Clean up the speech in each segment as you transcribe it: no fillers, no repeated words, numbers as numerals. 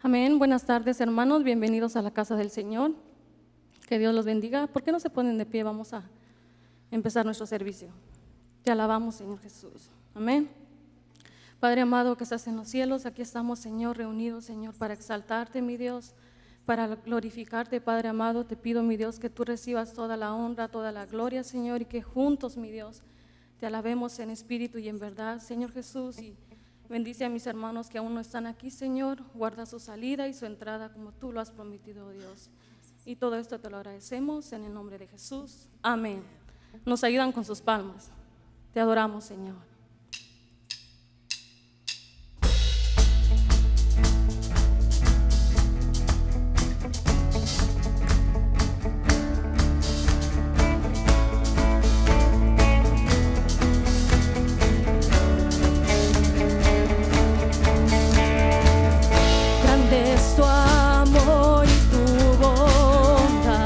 Amén. Buenas tardes, hermanos. Bienvenidos a la casa del Señor. Que Dios los bendiga. ¿Por qué no se ponen de pie? Vamos a empezar nuestro servicio. Te alabamos, Señor Jesús. Amén. Padre amado que estás en los cielos, aquí estamos, Señor, reunidos, Señor, para exaltarte, mi Dios, para glorificarte, Padre amado. Te pido, mi Dios, que tú recibas toda la honra, toda la gloria, Señor, y que juntos, mi Dios, te alabemos en espíritu y en verdad, Señor Jesús. Y bendice a mis hermanos que aún no están aquí, Señor. Guarda su salida y su entrada como tú lo has prometido, Dios. Y todo esto te lo agradecemos en el nombre de Jesús. Amén. Nos ayudan con sus palmas. Te adoramos, Señor. Tu amor y tu bondad,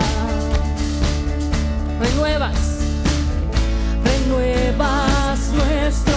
renuevas nuestra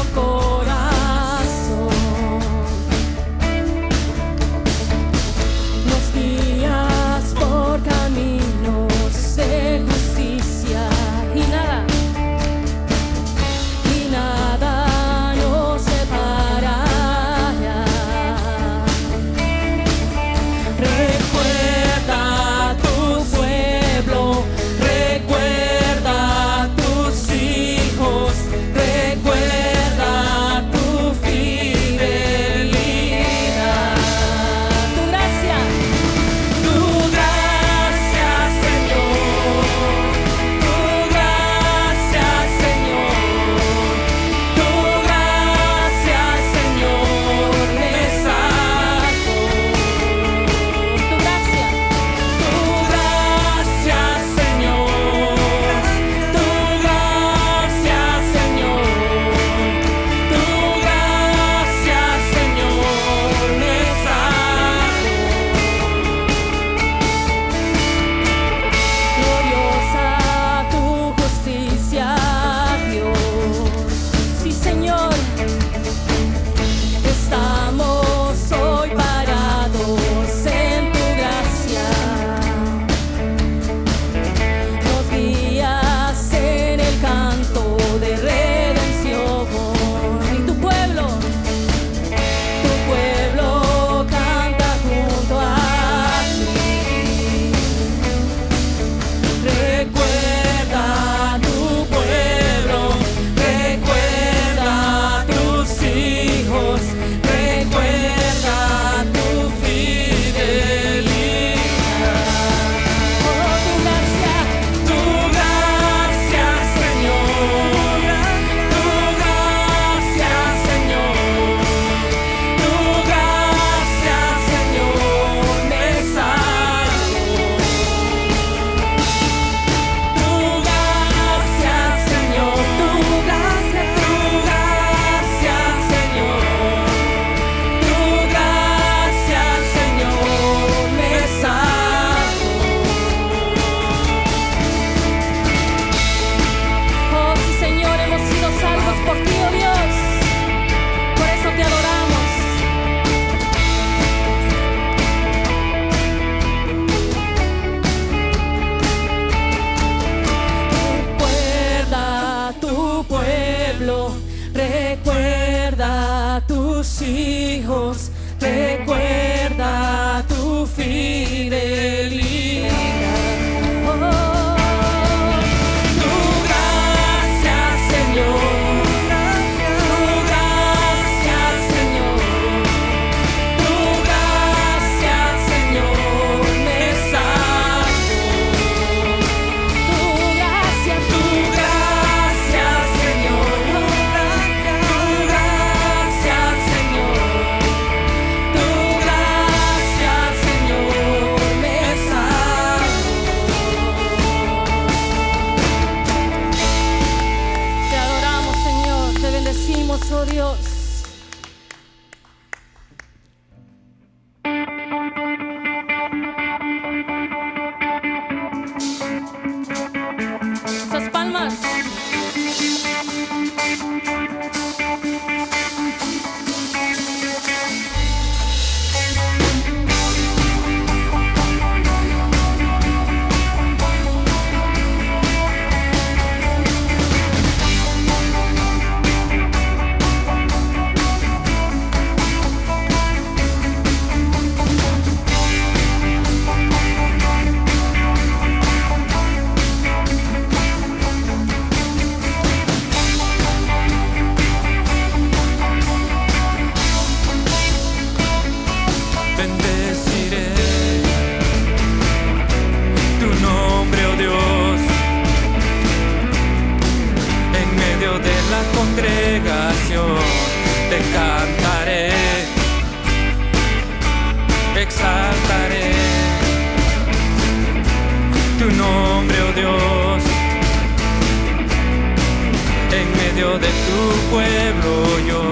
medio de tu pueblo yo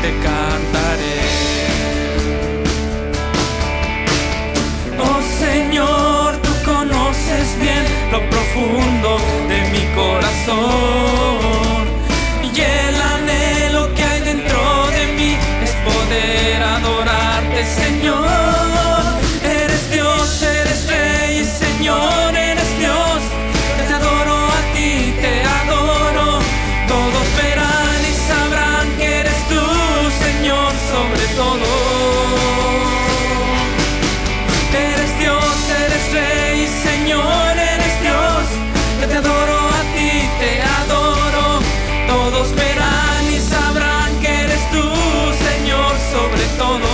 te cantaré. Oh Señor, tú conoces bien lo profundo de mi corazón, y el anhelo que hay dentro de mí es poder adorarte, Señor. Eres Dios, eres Rey y Señor, eres Dios. Te adoro a ti, te adoro. Todos verán y sabrán que eres tú, Señor, sobre todo. Eres Dios, eres Rey y Señor, eres Dios. Yo te adoro a ti, te adoro. Todos verán y sabrán que eres tú, Señor, sobre todo.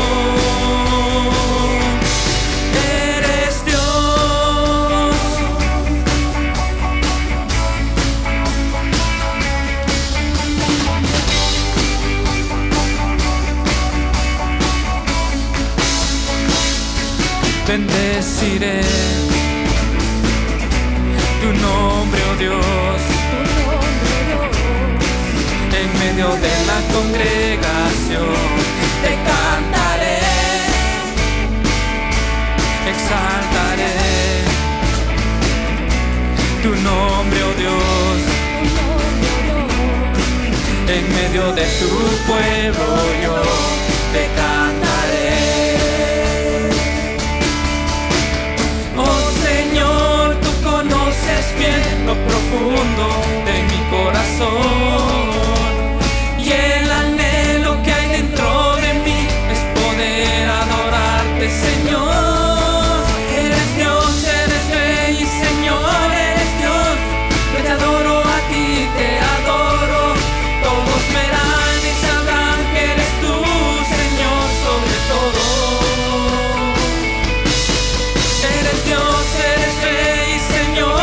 Eres Dios. Bendeciré tu nombre, oh Dios, en medio de la congregación. Te cantaré, exaltaré tu nombre, oh Dios, en medio de tu pueblo yo te cantaré. Bien lo profundo de mi corazón, y el anhelo que hay dentro de mí es poder adorarte, Señor. Eres Dios, eres Rey y Señor, eres Dios. Yo te adoro a ti, te adoro. Todos verán y sabrán que eres tú, Señor, sobre todo. Eres Dios, eres Rey y Señor.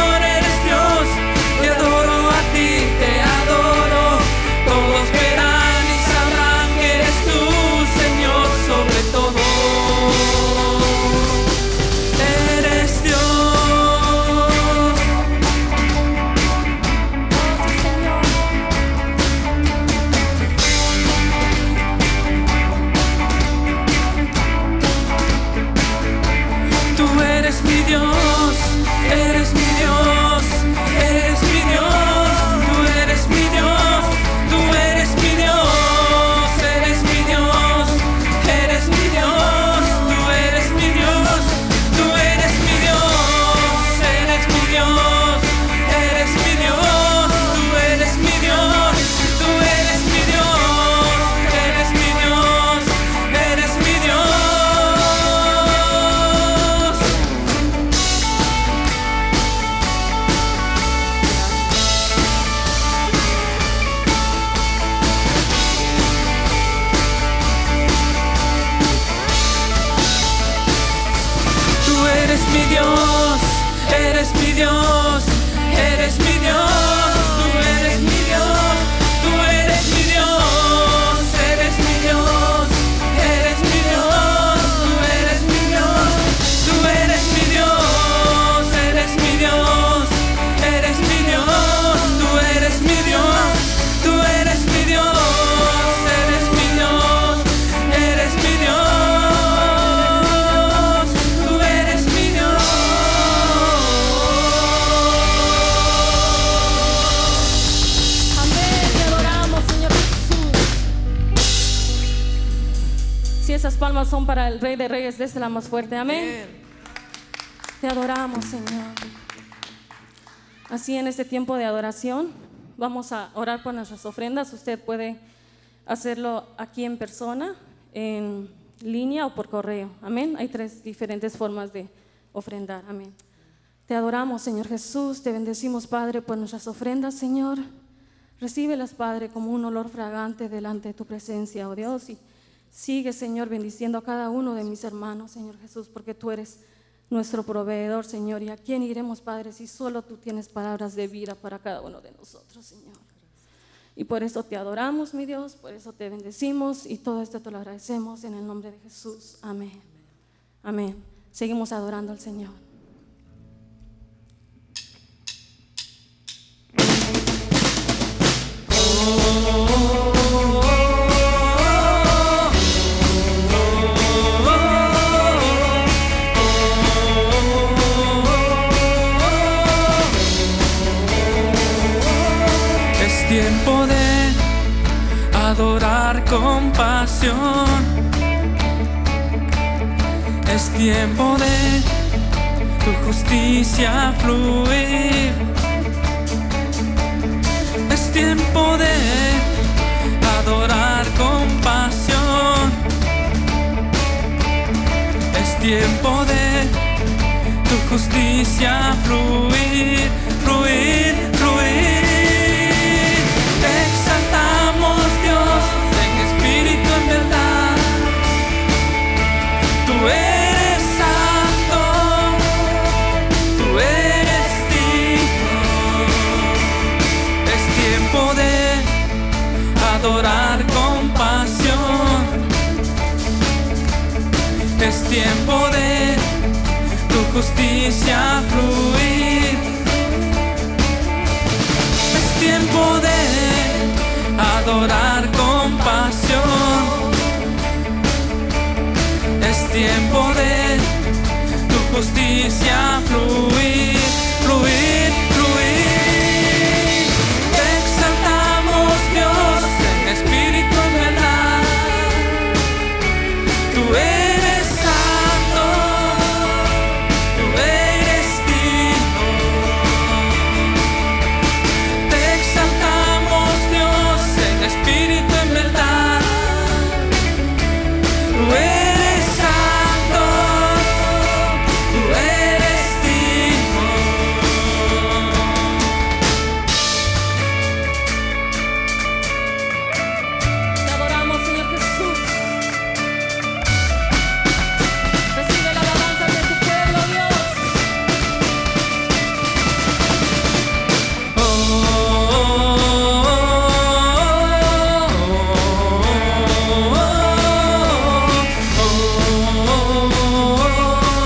Palmas son para el Rey de Reyes, desde la más fuerte, amén. Te adoramos, Señor. Así en este tiempo de adoración vamos a orar por nuestras ofrendas. Usted puede hacerlo aquí en persona, en línea o por correo, amén. Hay 3 diferentes formas de ofrendar, amén. Te adoramos, Señor Jesús, te bendecimos, Padre, por nuestras ofrendas, Señor. Recíbelas, Padre, como un olor fragante delante de tu presencia, oh Dios, y sigue, Señor, bendiciendo a cada uno de mis hermanos, Señor Jesús, porque tú eres nuestro proveedor, Señor. ¿Y a quién iremos, Padre, si solo tú tienes palabras de vida para cada uno de nosotros, Señor? Y por eso te adoramos, mi Dios, por eso te bendecimos, y todo esto te lo agradecemos en el nombre de Jesús. Amén. Amén. Seguimos adorando al Señor. Oh. Es tiempo de adorar con pasión. Es tiempo de tu justicia fluir. Es tiempo de adorar con pasión. Es tiempo de tu justicia fluir, fluir, fluir. Te exaltamos, Dios, en espíritu, en verdad. Tú eres santo, tú eres digno. Es tiempo de adorar con pasión. Es tiempo de tu justicia fluir. Es tiempo de adorar con pasión. Es tiempo de tu justicia fluir, fluir, fluir. Te exaltamos, Dios, en espíritu, en verdad. Tú eres santo, tú eres digno. Te exaltamos, Dios, en espíritu, en verdad. Tú eres santo, tú eres digno. Te adoramos, Señor Jesús. Recibe la alabanza de tu pueblo, Dios. Te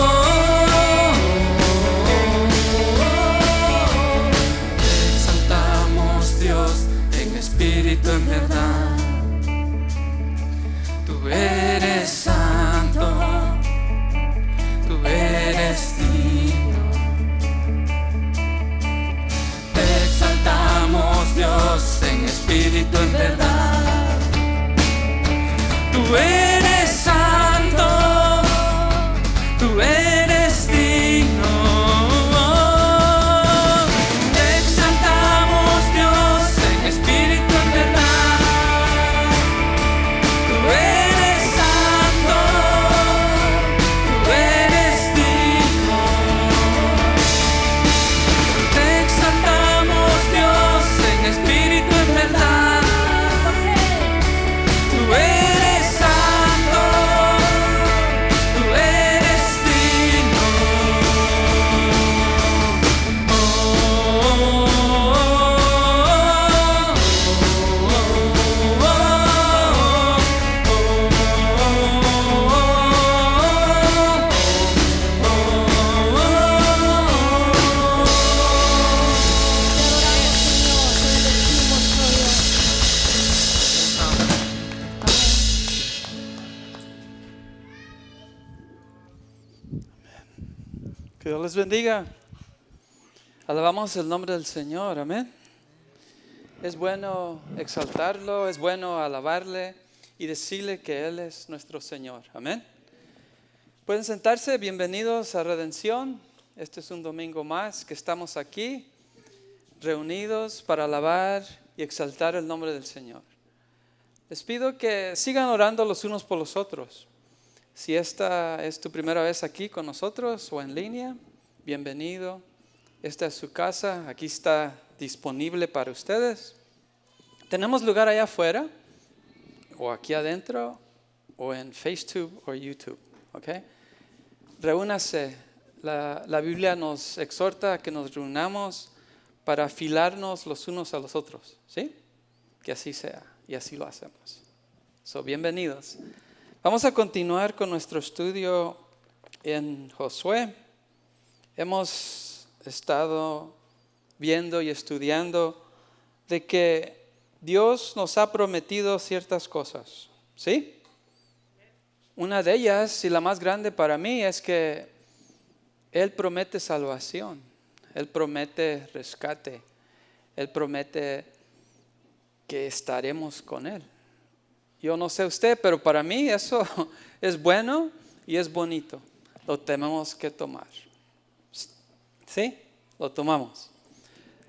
exaltamos, Dios, en espíritu, en verdad. Tú eres santo, tú eres digno. Te exaltamos, Dios, en espíritu, en verdad. Tú eres santo, tú eres digno. Te exaltamos, Dios, en espíritu, en verdad. Tú eres santo, tú eres digno. Te exaltamos, Dios, en espíritu, en verdad. Tú eres santo, tú eres digno. Que Dios les bendiga. Alabamos el nombre del Señor, amén. Es bueno exaltarlo, es bueno alabarle y decirle que Él es nuestro Señor, amén. Pueden sentarse, bienvenidos a Redención. Este es un domingo más que estamos aquí, reunidos para alabar y exaltar el nombre del Señor. Les pido que sigan orando los unos por los otros. Si esta es tu primera vez aquí con nosotros o en línea, bienvenido. Esta es su casa, aquí está disponible para ustedes. Tenemos lugar allá afuera, o aquí adentro, o en FaceTube o YouTube, ¿ok? Reúnase. La Biblia nos exhorta a que nos reunamos para afilarnos los unos a los otros, ¿sí? Que así sea, y así lo hacemos. Bienvenidos. Vamos a continuar con nuestro estudio en Josué. Hemos estado viendo y estudiando de que Dios nos ha prometido ciertas cosas, ¿sí? Una de ellas, y la más grande para mí, es que Él promete salvación, Él promete rescate, Él promete que estaremos con Él. Yo no sé usted, pero para mí eso es bueno y es bonito. Lo tenemos que tomar. ¿Sí? Lo tomamos.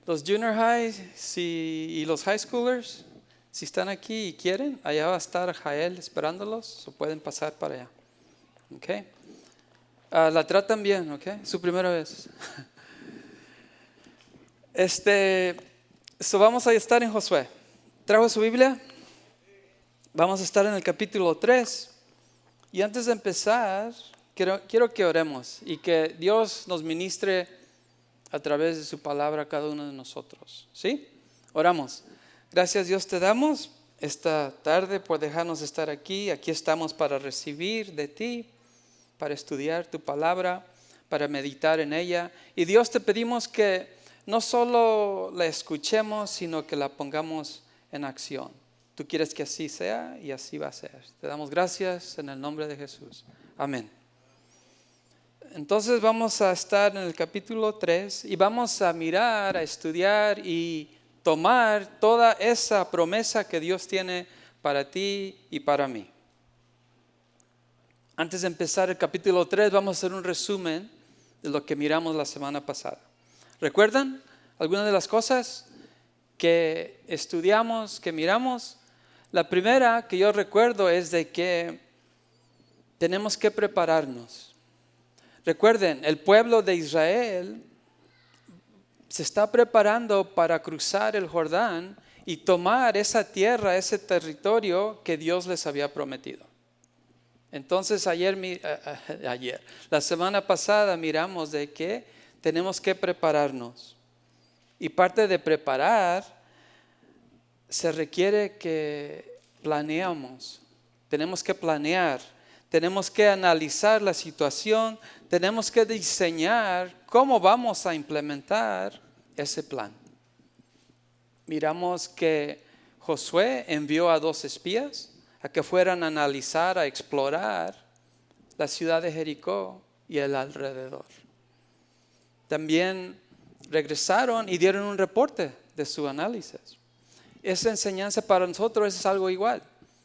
Los junior high y los high schoolers, si están aquí y quieren, allá va a estar Jael esperándolos, o pueden pasar para allá. ¿Ok? La tratan bien, ¿ok? Su primera vez. Vamos a estar en Josué. ¿Trajo su Biblia? Vamos a estar en el capítulo 3. Y antes de empezar, quiero que oremos y que Dios nos ministre a través de su palabra a cada uno de nosotros. ¿Sí? Oramos. Gracias Dios te damos esta tarde por dejarnos estar aquí. Aquí estamos para recibir de ti, para estudiar tu palabra, para meditar en ella. Y Dios te pedimos que no solo la escuchemos, sino que la pongamos en acción. Tú quieres que así sea y así va a ser. Te damos gracias en el nombre de Jesús. Amén. Entonces vamos a estar en el capítulo 3 y vamos a mirar, a estudiar y tomar toda esa promesa que Dios tiene para ti y para mí. Antes de empezar el capítulo 3 vamos a hacer un resumen de lo que miramos la semana pasada. ¿Recuerdan algunas de las cosas que estudiamos, que miramos? La primera que yo recuerdo es de que tenemos que prepararnos. Recuerden, el pueblo de Israel se está preparando para cruzar el Jordán y tomar esa tierra, ese territorio que Dios les había prometido. Entonces la semana pasada miramos de que tenemos que prepararnos. Y parte de preparar se requiere que planeamos. Tenemos que planear. Tenemos que analizar la situación, tenemos que diseñar cómo vamos a implementar ese plan. Miramos que Josué envió a 2 espías a que fueran a analizar, a explorar la ciudad de Jericó y el alrededor. También regresaron y dieron un reporte de su análisis. Esa enseñanza para nosotros es algo igual.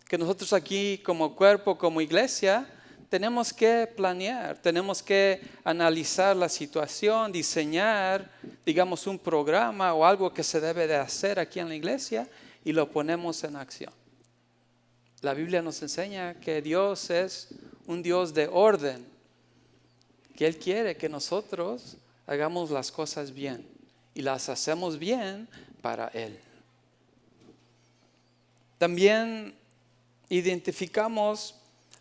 Que nosotros aquí como cuerpo, como iglesia, tenemos que planear, tenemos que analizar la situación, diseñar, digamos, un programa o algo que se debe de hacer aquí en la iglesia y lo ponemos en acción. La Biblia nos enseña que Dios es un Dios de orden, que Él quiere que nosotros hagamos las cosas bien y las hacemos bien para Él. También identificamos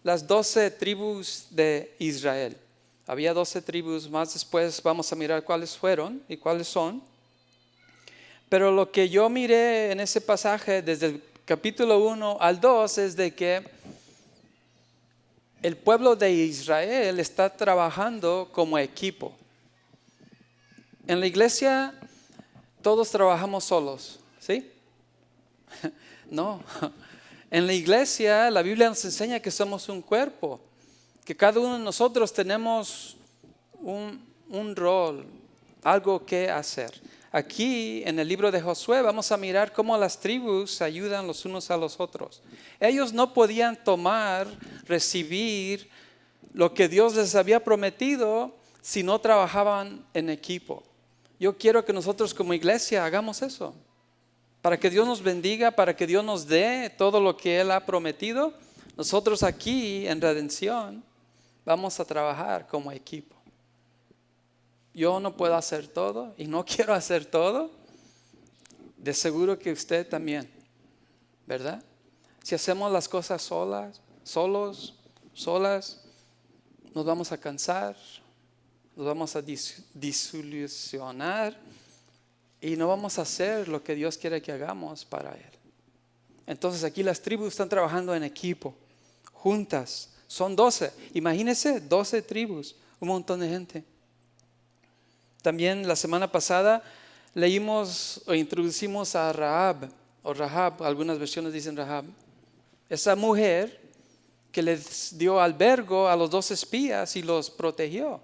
las 12 tribus de Israel. Había 12 tribus, más después vamos a mirar cuáles fueron y cuáles son. Pero lo que yo miré en ese pasaje desde el capítulo 1 al 2 es de que el pueblo de Israel está trabajando como equipo. En la iglesia todos trabajamos solos, ¿sí? No. En la iglesia, la Biblia nos enseña que somos un cuerpo, que cada uno de nosotros tenemos un rol, algo que hacer. Aquí, en el libro de Josué, vamos a mirar cómo las tribus se ayudan los unos a los otros. Ellos no podían recibir lo que Dios les había prometido si no trabajaban en equipo. Yo quiero que nosotros como iglesia hagamos eso. Para que Dios nos bendiga, para que Dios nos dé todo lo que Él ha prometido, nosotros aquí en Redención vamos a trabajar como equipo. Yo no puedo hacer todo y no quiero hacer todo. De seguro que usted también, ¿verdad? Si hacemos las cosas solas, nos vamos a cansar, nos vamos a desilusionar. Y no vamos a hacer lo que Dios quiere que hagamos para Él. Entonces aquí las tribus están trabajando en equipo, juntas. Son 12. Imagínense, 12 tribus, un montón de gente. También la semana pasada leímos o introducimos a Rahab. o Rahab, algunas versiones dicen Rahab, esa mujer que les dio albergo a los 2 espías y los protegió,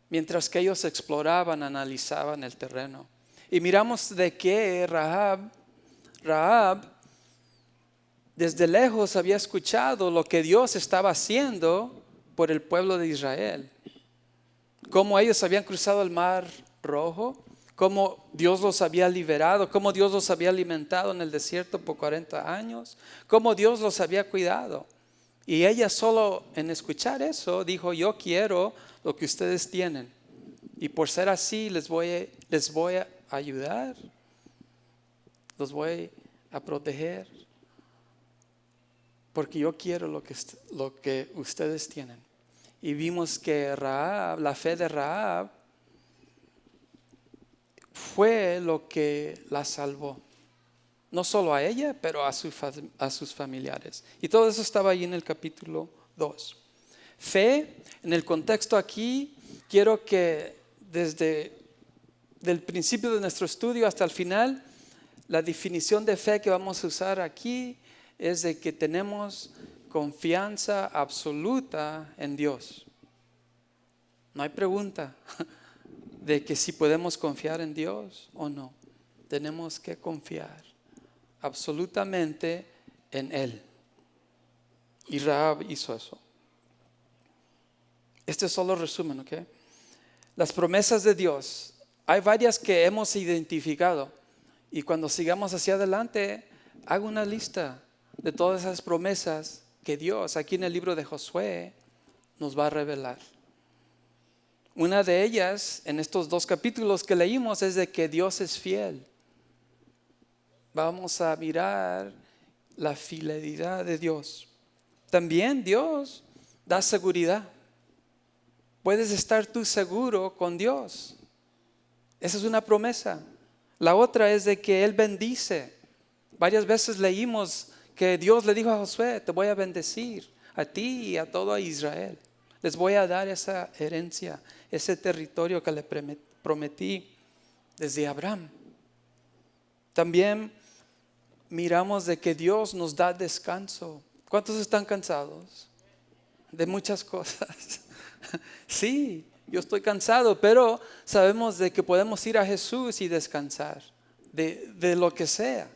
mientras que ellos exploraban, analizaban el terreno. Y miramos de que Rahab desde lejos había escuchado lo que Dios estaba haciendo por el pueblo de Israel. Cómo ellos habían cruzado el mar Rojo, cómo Dios los había liberado, cómo Dios los había alimentado en el desierto por 40 años, cómo Dios los había cuidado. Y ella solo en escuchar eso dijo, yo quiero lo que ustedes tienen. Y por ser así les voy a ayudar, los voy a proteger, porque yo quiero lo que ustedes tienen. Y vimos que Rahab, la fe de Rahab, fue lo que la salvó. No solo a ella, pero a sus familiares. Y todo eso estaba ahí en el capítulo 2. Fe, en el contexto aquí, quiero que desde el principio de nuestro estudio hasta el final, la definición de fe que vamos a usar aquí es de que tenemos confianza absoluta en Dios. No hay pregunta de que si podemos confiar en Dios o no. Tenemos que confiar absolutamente en Él. Y Rahab hizo eso. Este es solo resumen, ¿ok? Las promesas de Dios, hay varias que hemos identificado. Y cuando sigamos hacia adelante, hago una lista de todas esas promesas que Dios aquí en el libro de Josué nos va a revelar. Una de ellas, en estos 2 capítulos que leímos, es de que Dios es fiel. Vamos a mirar la fidelidad de Dios. También Dios da seguridad. Puedes estar tú seguro con Dios. Esa es una promesa. La otra es de que Él bendice. Varias veces leímos que Dios le dijo a Josué, te voy a bendecir a ti y a todo Israel. Les voy a dar esa herencia, ese territorio que le prometí desde Abraham. También miramos de que Dios nos da descanso. ¿Cuántos están cansados de muchas cosas? Sí, yo estoy cansado, pero sabemos de que podemos ir a Jesús y descansar de lo que sea.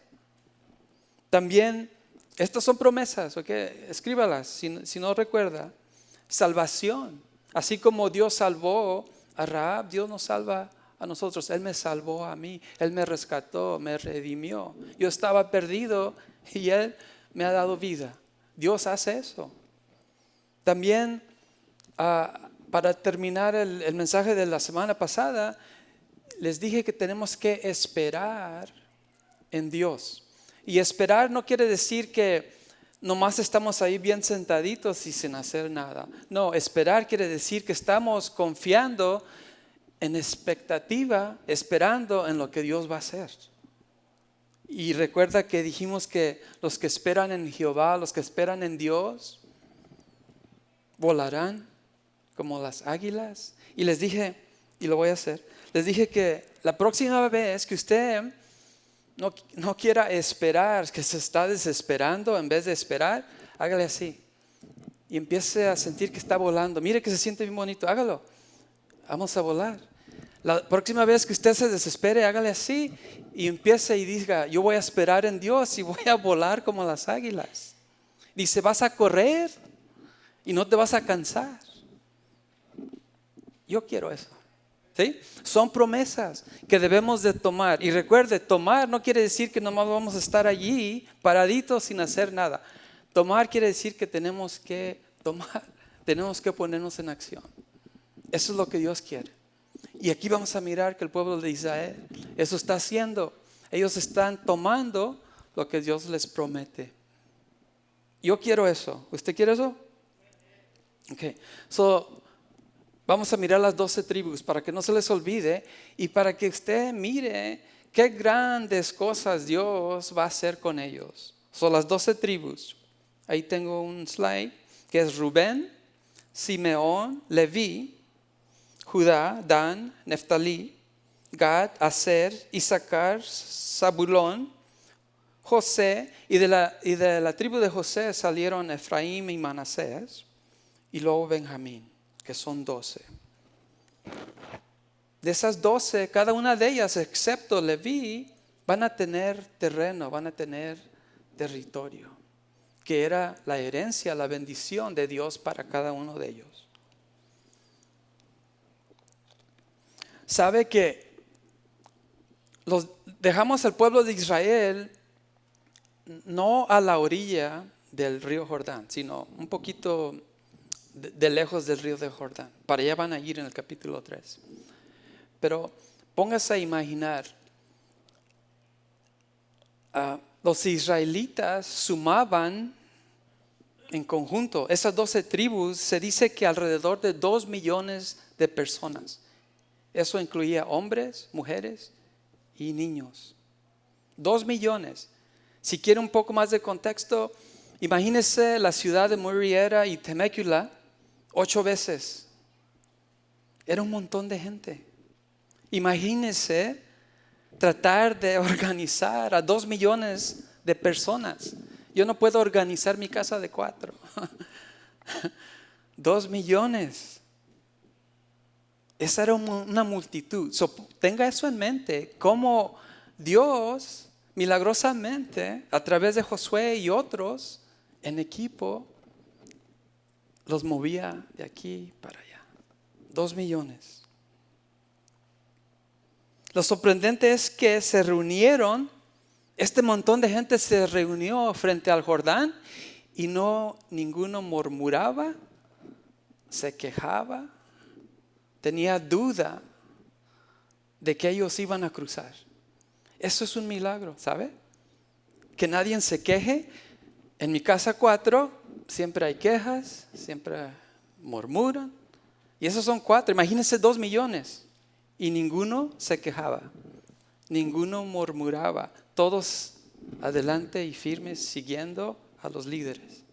También, estas son promesas, ¿ok? Escríbalas si no recuerda. Salvación. Así como Dios salvó a Rahab, Dios nos salva a nosotros. Él me salvó a mí, Él me rescató, me redimió. Yo estaba perdido y Él me ha dado vida. Dios hace eso. También, para terminar el mensaje de la semana pasada, les dije que tenemos que esperar en Dios. Y esperar no quiere decir que nomás estamos ahí bien sentaditos y sin hacer nada. No, esperar quiere decir que estamos confiando en expectativa, esperando en lo que Dios va a hacer. Y recuerda que dijimos que los que esperan en Jehová, los que esperan en Dios, volarán como las águilas. Y les dije, y lo voy a hacer, les dije que la próxima vez que usted no quiera esperar, que se está desesperando, en vez de esperar, hágale así. Y empiece a sentir que está volando. Mire que se siente bien bonito, hágalo. Vamos a volar. La próxima vez que usted se desespere, hágale así y empiece y diga, yo voy a esperar en Dios y voy a volar como las águilas. Dice, vas a correr y no te vas a cansar. Yo quiero eso. ¿Sí? Son promesas que debemos de tomar. Y recuerde, tomar no quiere decir que nomás vamos a estar allí paraditos sin hacer nada. Tomar quiere decir que tenemos que tomar, tenemos que ponernos en acción. Eso es lo que Dios quiere. Y aquí vamos a mirar que el pueblo de Israel eso está haciendo. Ellos están tomando lo que Dios les promete. Yo quiero eso. ¿Usted quiere eso? Ok. Vamos a mirar las 12 tribus para que no se les olvide y para que usted mire qué grandes cosas Dios va a hacer con ellos. Son las 12 tribus. Ahí tengo un slide que es Rubén, Simeón, Leví, Judá, Dan, Neftalí, Gad, Aser, Isaacar, Zabulón, José, y de la tribu de José salieron Efraín y Manasés, y luego Benjamín, que son 12. De esas 12, cada una de ellas, excepto Leví, van a tener terreno, van a tener territorio, que era la herencia, la bendición de Dios para cada uno de ellos. Sabe que dejamos al pueblo de Israel no a la orilla del río Jordán, sino un poquito de lejos del río de Jordán. Para allá van a ir en el capítulo 3. Pero póngase a imaginar, los israelitas sumaban en conjunto, esas 12 tribus, se dice que alrededor de 2 millones de personas. Eso incluía hombres, mujeres y niños. 2 millones. Si quiere un poco más de contexto, imagínese la ciudad de Murrieta y Temecula 8 veces. Era un montón de gente. Imagínese tratar de organizar a 2 millones de personas. Yo no puedo organizar mi casa de 4. 2 millones. Esa era una multitud. Tenga eso en mente, cómo Dios milagrosamente a través de Josué y otros en equipo los movía de aquí para allá. 2 millones. Lo sorprendente es que se reunieron, este montón de gente se reunió frente al Jordán y ninguno murmuraba, se quejaba, tenía duda de que ellos iban a cruzar. Eso es un milagro, ¿sabe? Que nadie se queje. En mi casa 4 siempre hay quejas, siempre murmuran. Y esos son 4, imagínense 2 millones. Y ninguno se quejaba, ninguno murmuraba. Todos adelante y firmes siguiendo a los líderes.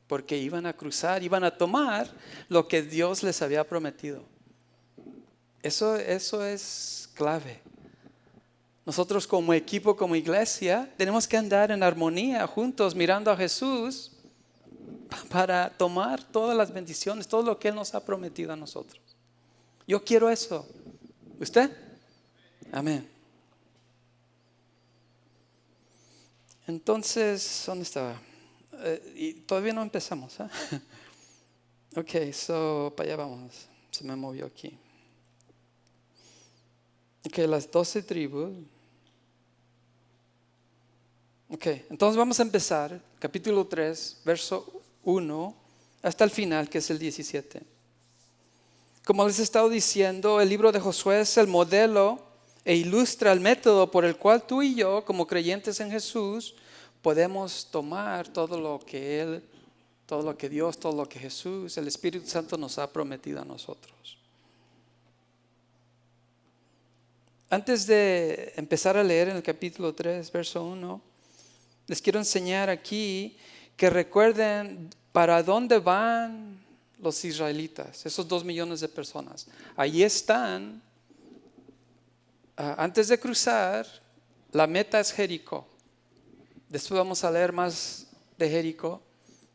Porque iban a cruzar, iban a tomar lo que Dios les había prometido. Eso es clave. Nosotros como equipo, como iglesia, tenemos que andar en armonía juntos mirando a Jesús para tomar todas las bendiciones, todo lo que Él nos ha prometido a nosotros. Yo quiero eso. ¿Usted? Amén. Entonces, ¿dónde estaba? Y todavía no empezamos. Ok, para allá vamos. Se me movió aquí. Ok, las 12 tribus. Ok, entonces vamos a empezar. Capítulo 3, verso 1 hasta el final, que es el 17. Como les he estado diciendo, el libro de Josué es el modelo e ilustra el método por el cual tú y yo, como creyentes en Jesús, podemos tomar todo lo que Él, todo lo que Dios, todo lo que Jesús, el Espíritu Santo nos ha prometido a nosotros. Antes de empezar a leer en el capítulo 3, verso 1, les quiero enseñar aquí que recuerden para dónde van los israelitas, esos 2 millones de personas. Allí están. Antes de cruzar, la meta es Jericó. Después vamos a leer más de Jericó,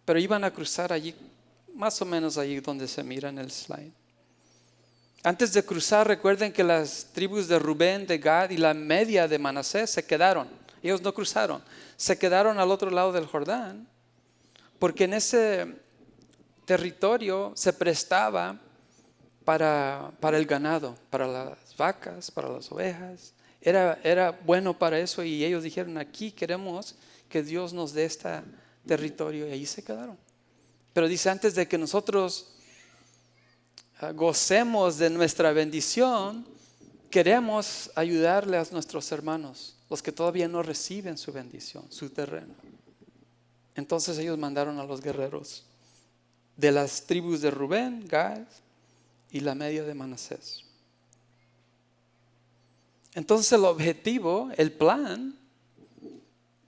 pero iban a cruzar allí, más o menos allí donde se mira en el slide. Antes de cruzar, recuerden que las tribus de Rubén, de Gad y la media de Manasés se quedaron. Ellos no cruzaron, se quedaron al otro lado del Jordán, porque en ese territorio se prestaba para el ganado, para las vacas, para las ovejas. Era bueno para eso y ellos dijeron, aquí queremos que Dios nos dé este territorio, y ahí se quedaron. Pero dice, antes de que nosotros gocemos de nuestra bendición, queremos ayudarle a nuestros hermanos, los que todavía no reciben su bendición, su terreno. Entonces ellos mandaron a los guerreros de las tribus de Rubén, Gad y la media de Manasés. Entonces el objetivo, el plan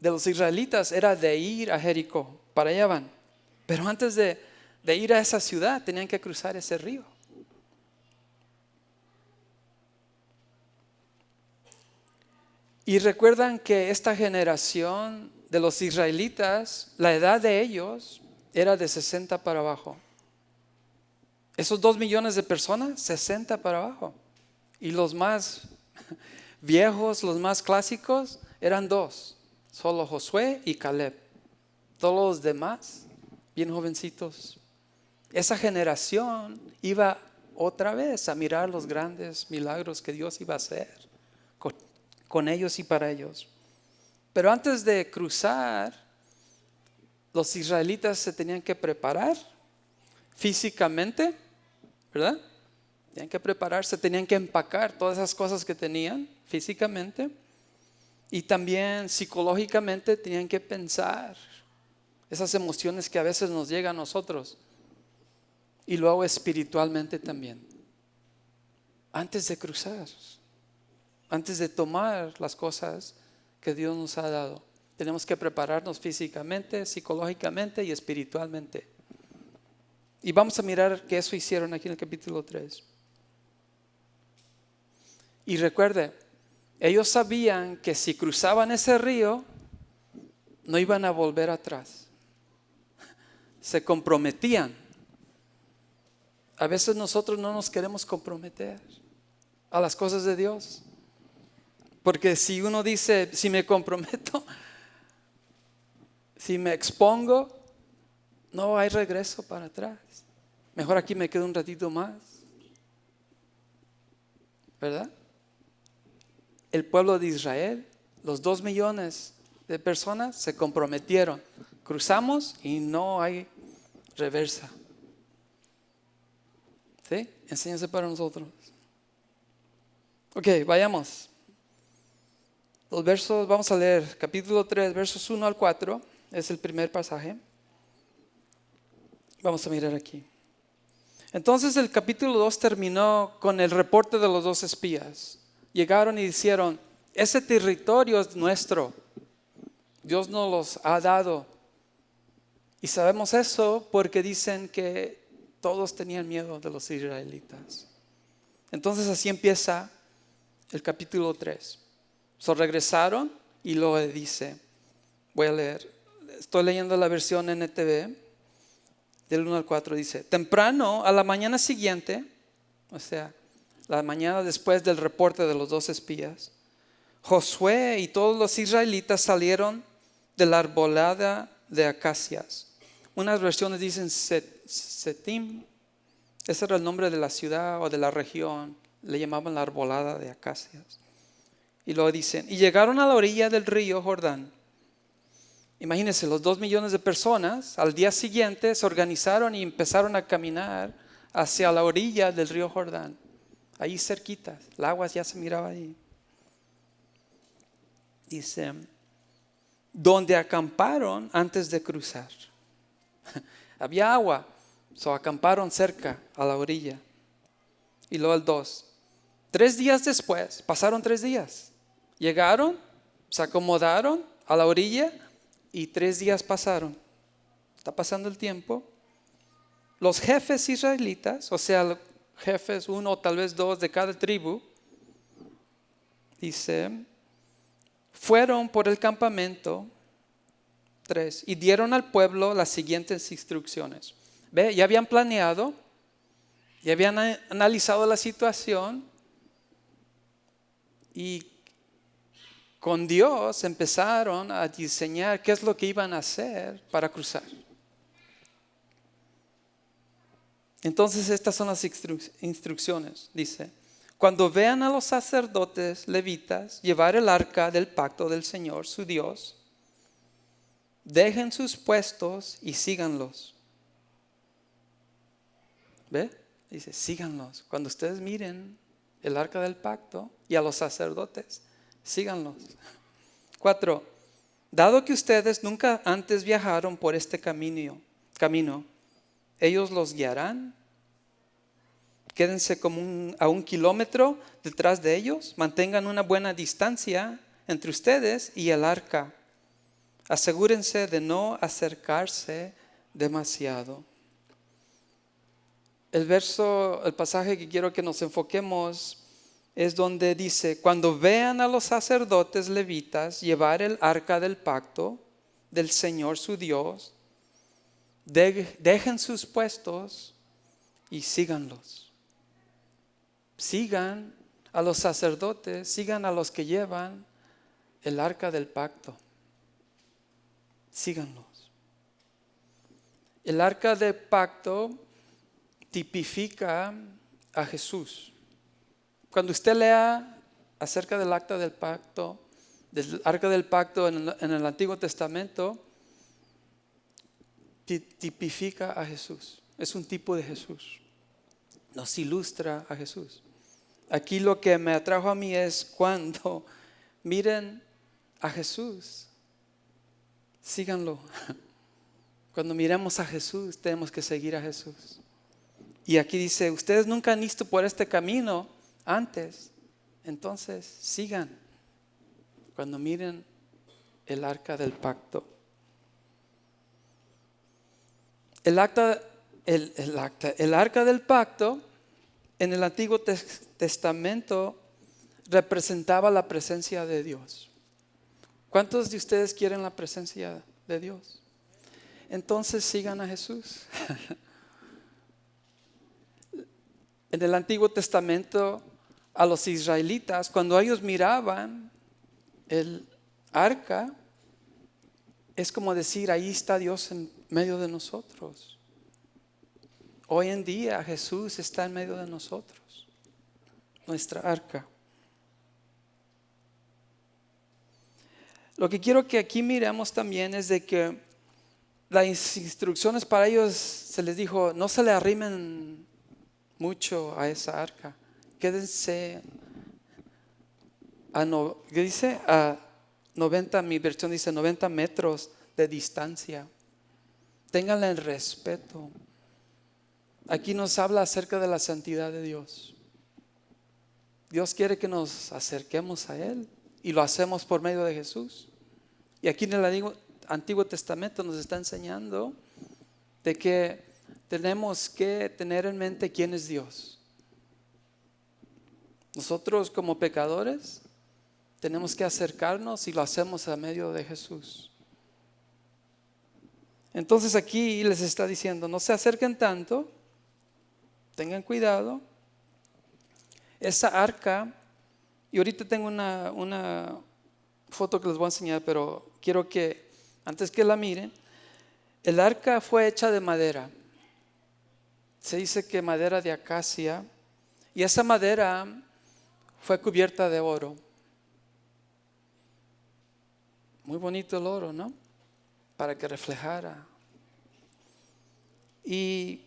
de los israelitas era de ir a Jericó. Para allá van. Pero antes de ir a esa ciudad tenían que cruzar ese río. Y recuerdan que esta generación de los israelitas, la edad de ellos era de 60 para abajo. Esos 2 millones de personas, 60 para abajo. Y los más viejos, los más clásicos, eran 2. Solo Josué y Caleb. Todos los demás, bien jovencitos. Esa generación iba otra vez a mirar los grandes milagros que Dios iba a hacer con ellos y para ellos. Pero antes de cruzar, los israelitas se tenían que preparar físicamente, ¿verdad? Tenían que prepararse, tenían que empacar todas esas cosas que tenían físicamente. Y también psicológicamente tenían que pensar esas emociones que a veces nos llegan a nosotros. Y luego espiritualmente también. Antes de cruzar, antes de tomar las cosas que Dios nos ha dado, tenemos que prepararnos físicamente, psicológicamente y espiritualmente. Y vamos a mirar que eso hicieron aquí en el capítulo 3. Y recuerde, ellos sabían que si cruzaban ese río, no iban a volver atrás. Se comprometían. A veces nosotros no nos queremos comprometer a las cosas de Dios. Porque si uno dice, si me comprometo, si me expongo, no hay regreso para atrás. Mejor aquí me quedo un ratito más. ¿Verdad? El pueblo de Israel, los 2 millones de personas se comprometieron. Cruzamos y no hay reversa. ¿Sí? Enséñense para nosotros. Ok, vayamos. Los versos, vamos a leer capítulo 3, versos 1 al 4. Es el primer pasaje. Vamos a mirar aquí. Entonces el capítulo 2 terminó con el reporte de los 2 espías. Llegaron y dijeron, ese territorio es nuestro. Dios nos los ha dado. Y sabemos eso porque dicen que todos tenían miedo de los israelitas. Entonces así empieza el capítulo 3. Regresaron y lo dice. Voy a leer. Estoy leyendo la versión NTV. Del 1 al 4 dice, temprano a la mañana siguiente, o sea, la mañana después del reporte de los 2 espías, Josué y todos los israelitas salieron de la arbolada de acacias. Unas versiones dicen Setim, ese era el nombre de la ciudad o de la región, le llamaban la arbolada de acacias. Y luego dicen, y llegaron a la orilla del río Jordán. Imagínense, los 2 millones de personas al día siguiente se organizaron y empezaron a caminar hacia la orilla del río Jordán. Ahí cerquita, el agua ya se miraba ahí. Dice, donde acamparon antes de cruzar. Había agua, acamparon cerca a la orilla. Y luego el 2. 3 días después, pasaron 3 días. Llegaron, se acomodaron a la orilla. Y 3 días pasaron. Está pasando el tiempo. Los jefes israelitas, o sea, los jefes 1 o tal vez 2 de cada tribu, dice, fueron por el campamento 3 y dieron al pueblo las siguientes instrucciones. ¿Ve? Ya habían planeado, ya habían analizado la situación y con Dios empezaron a diseñar qué es lo que iban a hacer para cruzar. Entonces estas son las instrucciones. Dice, cuando vean a los sacerdotes levitas llevar el arca del pacto del Señor, su Dios, dejen sus puestos y síganlos. ¿Ve? Dice, síganlos. Cuando ustedes miren el arca del pacto y a los sacerdotes, síganlos. 4. Dado que ustedes nunca antes viajaron por este camino, ellos los guiarán. Quédense como a 1 kilómetro detrás de ellos. Mantengan una buena distancia entre ustedes y el arca. Asegúrense de no acercarse demasiado. El pasaje que quiero que nos enfoquemos es donde dice, cuando vean a los sacerdotes levitas llevar el arca del pacto del Señor su Dios, dejen sus puestos y síganlos. Sigan a los sacerdotes, sigan a los que llevan el arca del pacto. Síganlos. El arca del pacto tipifica a Jesús. Cuando usted lea acerca del arca del pacto en el Antiguo Testamento, tipifica a Jesús. Es un tipo de Jesús. Nos ilustra a Jesús. Aquí lo que me atrajo a mí es cuando miren a Jesús, síganlo. Cuando miremos a Jesús, tenemos que seguir a Jesús. Y aquí dice, ustedes nunca han ido por este camino antes, entonces sigan. Cuando miren el arca del pacto. El arca del pacto en el Antiguo Testamento representaba la presencia de Dios. ¿Cuántos de ustedes quieren la presencia de Dios? Entonces sigan a Jesús. En el Antiguo Testamento, a los israelitas, cuando ellos miraban el arca, es como decir, ahí está Dios en medio de nosotros. Hoy en día Jesús está en medio de nosotros, nuestra arca. Lo que quiero que aquí miremos también es de que las instrucciones para ellos se les dijo, no se le arrimen mucho a esa arca, quédense ¿qué dice? A 90, mi versión dice 90 metros de distancia. Ténganle el respeto. Aquí nos habla acerca de la santidad de Dios. Dios quiere que nos acerquemos a Él y lo hacemos por medio de Jesús. Y aquí en el Antiguo Testamento nos está enseñando de que tenemos que tener en mente quién es Dios. Nosotros como pecadores tenemos que acercarnos y lo hacemos a medio de Jesús. Entonces aquí les está diciendo, no se acerquen tanto, tengan cuidado. Esa arca, y ahorita tengo una foto que les voy a enseñar, pero quiero que antes que la miren, el arca fue hecha de madera. Se dice que madera de acacia, y esa madera fue cubierta de oro. Muy bonito el oro, ¿no? Para que reflejara. Y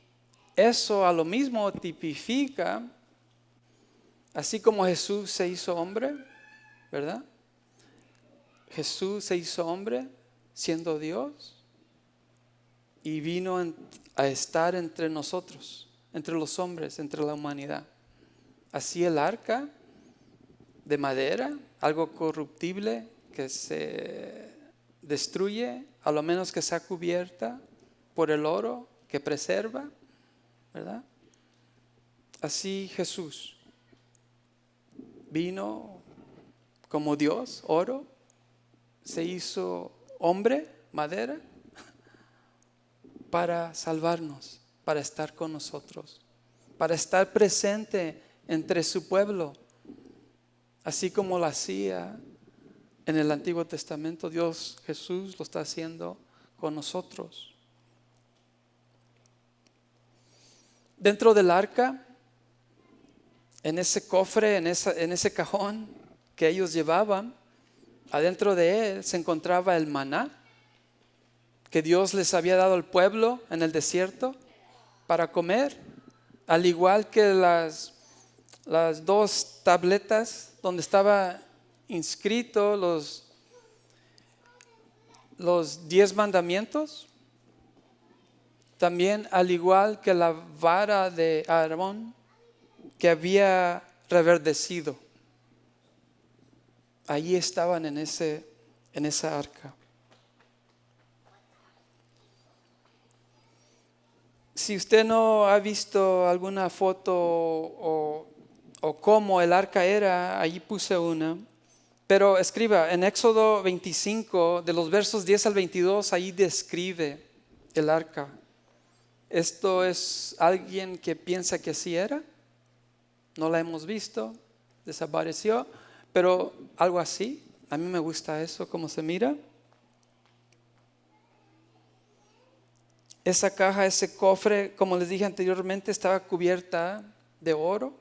eso a lo mismo tipifica, así como Jesús se hizo hombre, ¿verdad? Jesús se hizo hombre siendo Dios y vino a estar entre nosotros, entre los hombres, entre la humanidad. Así el arca de madera, algo corruptible que se destruye, a lo menos que sea cubierta por el oro que preserva, ¿verdad? Así Jesús vino como Dios, oro, se hizo hombre, madera, para salvarnos, para estar con nosotros, para estar presente entre su pueblo, así como lo hacía en el Antiguo Testamento. Dios, Jesús, lo está haciendo con nosotros. Dentro del arca, en ese cofre, en ese cajón que ellos llevaban, adentro de él se encontraba el maná que Dios les había dado al pueblo en el desierto para comer, al igual que las 2 tabletas donde estaba inscrito los 10 mandamientos. También al igual que la vara de Aarón que había reverdecido. Allí estaban en esa arca. Si usted no ha visto alguna foto o o cómo el arca era, allí puse una. Pero escriba, en Éxodo 25, de los versos 10 al 22, ahí describe el arca. ¿Esto es alguien que piensa que así era? No la hemos visto, desapareció, pero algo así. A mí me gusta eso, cómo se mira. Esa caja, ese cofre, como les dije anteriormente, estaba cubierta de oro.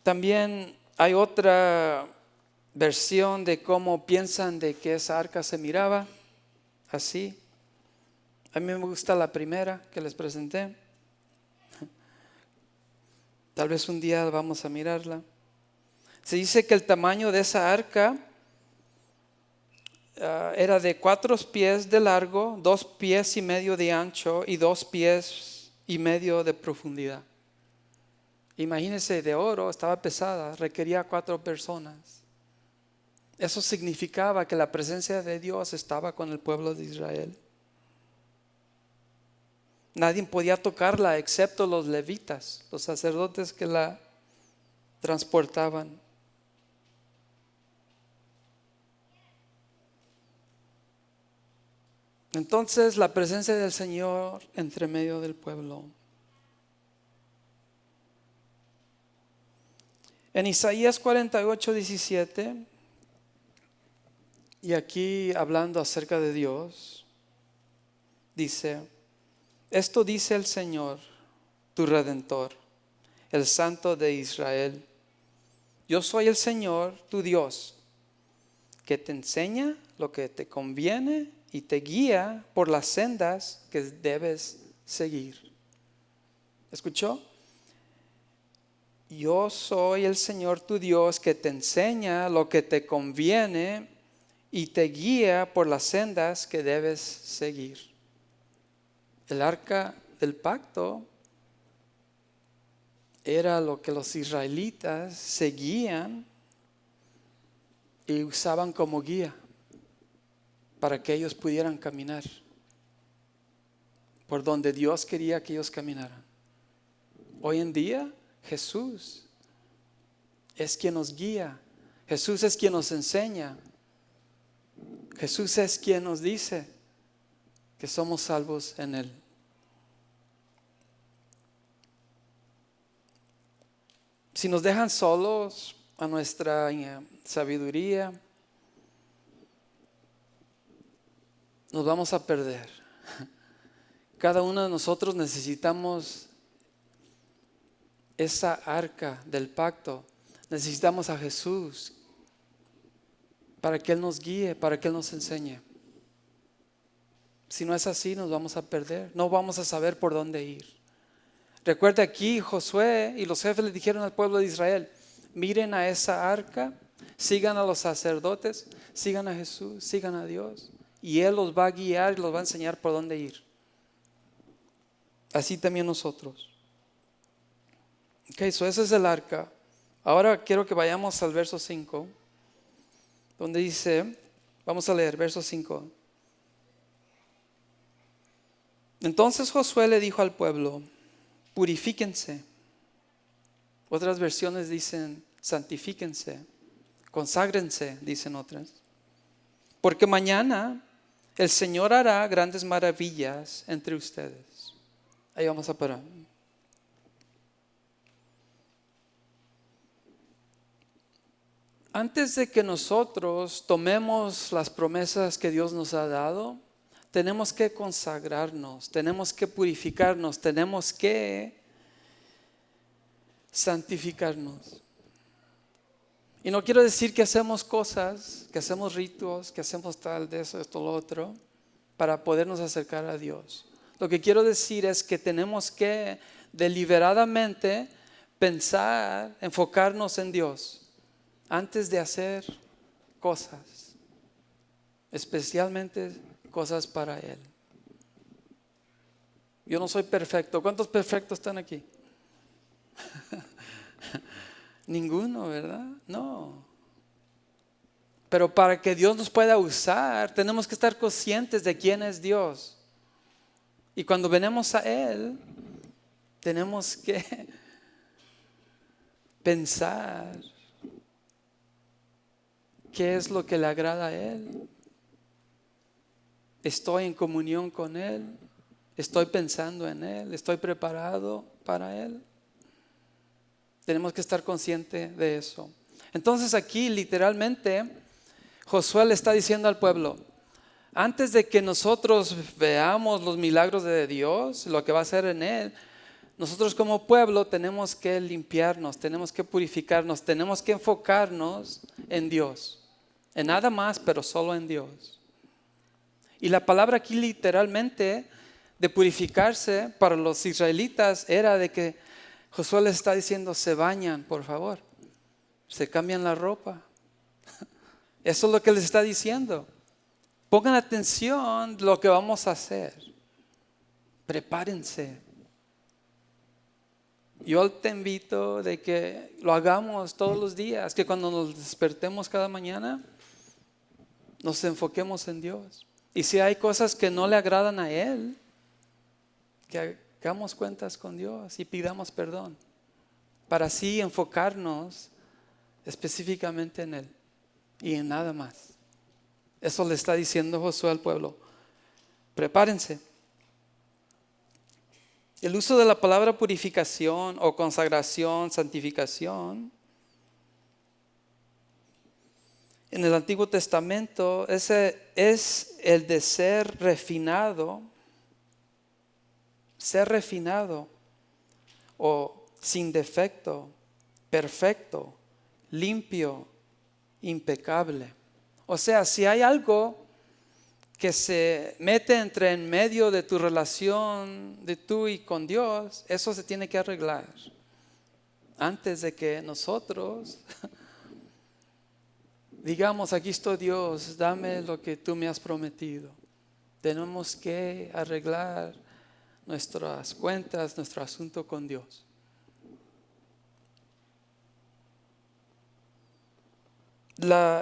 También hay otra versión de cómo piensan de que esa arca se miraba, así. A mí me gusta la primera que les presenté. Tal vez un día vamos a mirarla. Se dice que el tamaño de esa arca era de 4 pies de largo, 2 pies y medio de ancho y 2 pies y medio de profundidad. Imagínense, de oro, estaba pesada, requería 4 personas. Eso significaba que la presencia de Dios estaba con el pueblo de Israel. Nadie podía tocarla excepto los levitas, los sacerdotes que la transportaban. Entonces la presencia del Señor entre medio del pueblo. En Isaías 48:17, y aquí hablando acerca de Dios, dice: esto dice el Señor, tu Redentor, el Santo de Israel. Yo soy el Señor, tu Dios, que te enseña lo que te conviene y te guía por las sendas que debes seguir. ¿Escuchó? Yo soy el Señor tu Dios que te enseña lo que te conviene y te guía por las sendas que debes seguir. El arca del pacto era lo que los israelitas seguían y usaban como guía para que ellos pudieran caminar por donde Dios quería que ellos caminaran. Hoy en día Jesús es quien nos guía, Jesús es quien nos enseña, Jesús es quien nos dice que somos salvos en Él. Si nos dejan solos a nuestra sabiduría, nos vamos a perder. Cada uno de nosotros necesitamos esa arca del pacto. Necesitamos a Jesús para que Él nos guíe, para que Él nos enseñe. Si no es así, nos vamos a perder. No vamos a saber por dónde ir. Recuerda, aquí Josué y los jefes le dijeron al pueblo de Israel: miren a esa arca, sigan a los sacerdotes, sigan a Jesús, sigan a Dios, y Él los va a guiar y los va a enseñar por dónde ir. Así también nosotros. Ok, ese es el arca. Ahora quiero que vayamos al verso 5, donde dice, vamos a leer verso 5. Entonces Josué le dijo al pueblo: purifíquense. Otras versiones dicen santifíquense, conságrense, dicen otras. Porque mañana el Señor hará grandes maravillas entre ustedes. Ahí vamos a parar. Antes de que nosotros tomemos las promesas que Dios nos ha dado, tenemos que consagrarnos, tenemos que purificarnos, tenemos que santificarnos. Y no quiero decir que hacemos cosas, que hacemos ritos, que hacemos tal de eso, esto, lo otro, para podernos acercar a Dios. Lo que quiero decir es que tenemos que deliberadamente pensar, enfocarnos en Dios antes de hacer cosas, especialmente cosas para Él. Yo no soy perfecto. ¿Cuántos perfectos están aquí? Ninguno, ¿verdad? No. Pero para que Dios nos pueda usar, tenemos que estar conscientes de quién es Dios. Y cuando venimos a Él, tenemos que pensar qué es lo que le agrada a Él. Estoy en comunión con Él. Estoy pensando en Él. Estoy preparado para Él. Tenemos que estar conscientes de eso. Entonces aquí literalmente Josué le está diciendo al pueblo, antes de que nosotros veamos los milagros de Dios, lo que va a hacer en Él, nosotros como pueblo tenemos que limpiarnos, tenemos que purificarnos, tenemos que enfocarnos en Dios. En nada más, pero solo en Dios. Y la palabra aquí literalmente de purificarse para los israelitas era de que Josué les está diciendo, se bañan, por favor, se cambian la ropa. Eso es lo que les está diciendo. Pongan atención a lo que vamos a hacer. Prepárense. Yo te invito de que lo hagamos todos los días, que cuando nos despertemos cada mañana, nos enfoquemos en Dios. Y si hay cosas que no le agradan a Él, que hagamos cuentas con Dios y pidamos perdón, para así enfocarnos específicamente en Él y en nada más. Eso le está diciendo Josué al pueblo. Prepárense. El uso de la palabra purificación o consagración, santificación, en el Antiguo Testamento, ese es el de ser refinado o sin defecto, perfecto, limpio, impecable. O sea, si hay algo que se mete entre en medio de tu relación de tú y con Dios, eso se tiene que arreglar antes de que nosotros digamos, aquí está Dios, dame lo que tú me has prometido. Tenemos que arreglar nuestras cuentas, nuestro asunto con Dios.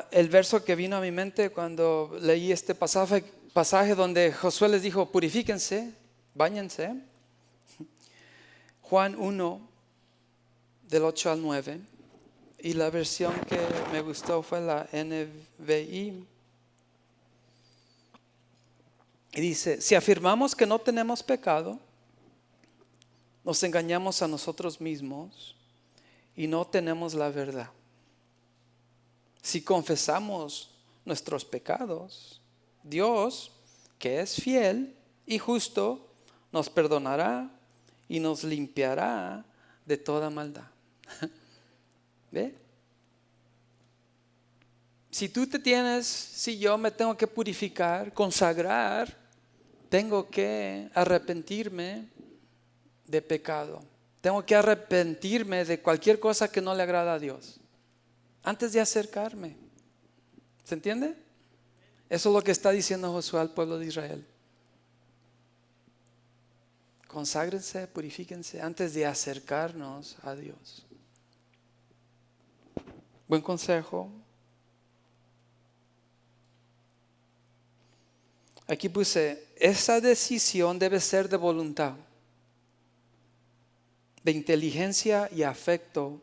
El verso que vino a mi mente cuando leí este pasaje donde Josué les dijo, purifíquense, báñense. Juan 1, del 8 al 9. Y la versión que me gustó fue la NVI. Y dice, si afirmamos que no tenemos pecado, nos engañamos a nosotros mismos y no tenemos la verdad. Si confesamos nuestros pecados, Dios, que es fiel y justo, nos perdonará y nos limpiará de toda maldad. ¿Ve? Si yo me tengo que purificar, consagrar, tengo que arrepentirme de pecado. Tengo que arrepentirme de cualquier cosa que no le agrada a Dios antes de acercarme. ¿Se entiende? Eso es lo que está diciendo Josué al pueblo de Israel. Conságrense, purifíquense antes de acercarnos a Dios. Buen consejo. Aquí puse, esa decisión debe ser de voluntad, de inteligencia y afecto.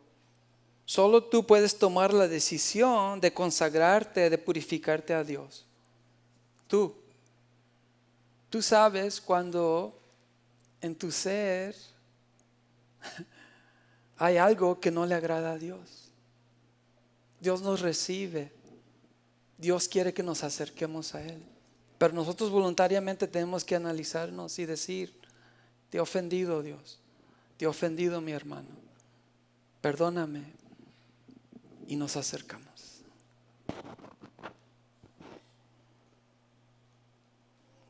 Solo tú puedes tomar la decisión de consagrarte, de purificarte a Dios. Tú sabes cuando en tu ser hay algo que no le agrada a Dios. Dios nos recibe. Dios quiere que nos acerquemos a Él. Pero nosotros voluntariamente tenemos que analizarnos y decir, te he ofendido, Dios. Te he ofendido, mi hermano. Perdóname. Y nos acercamos.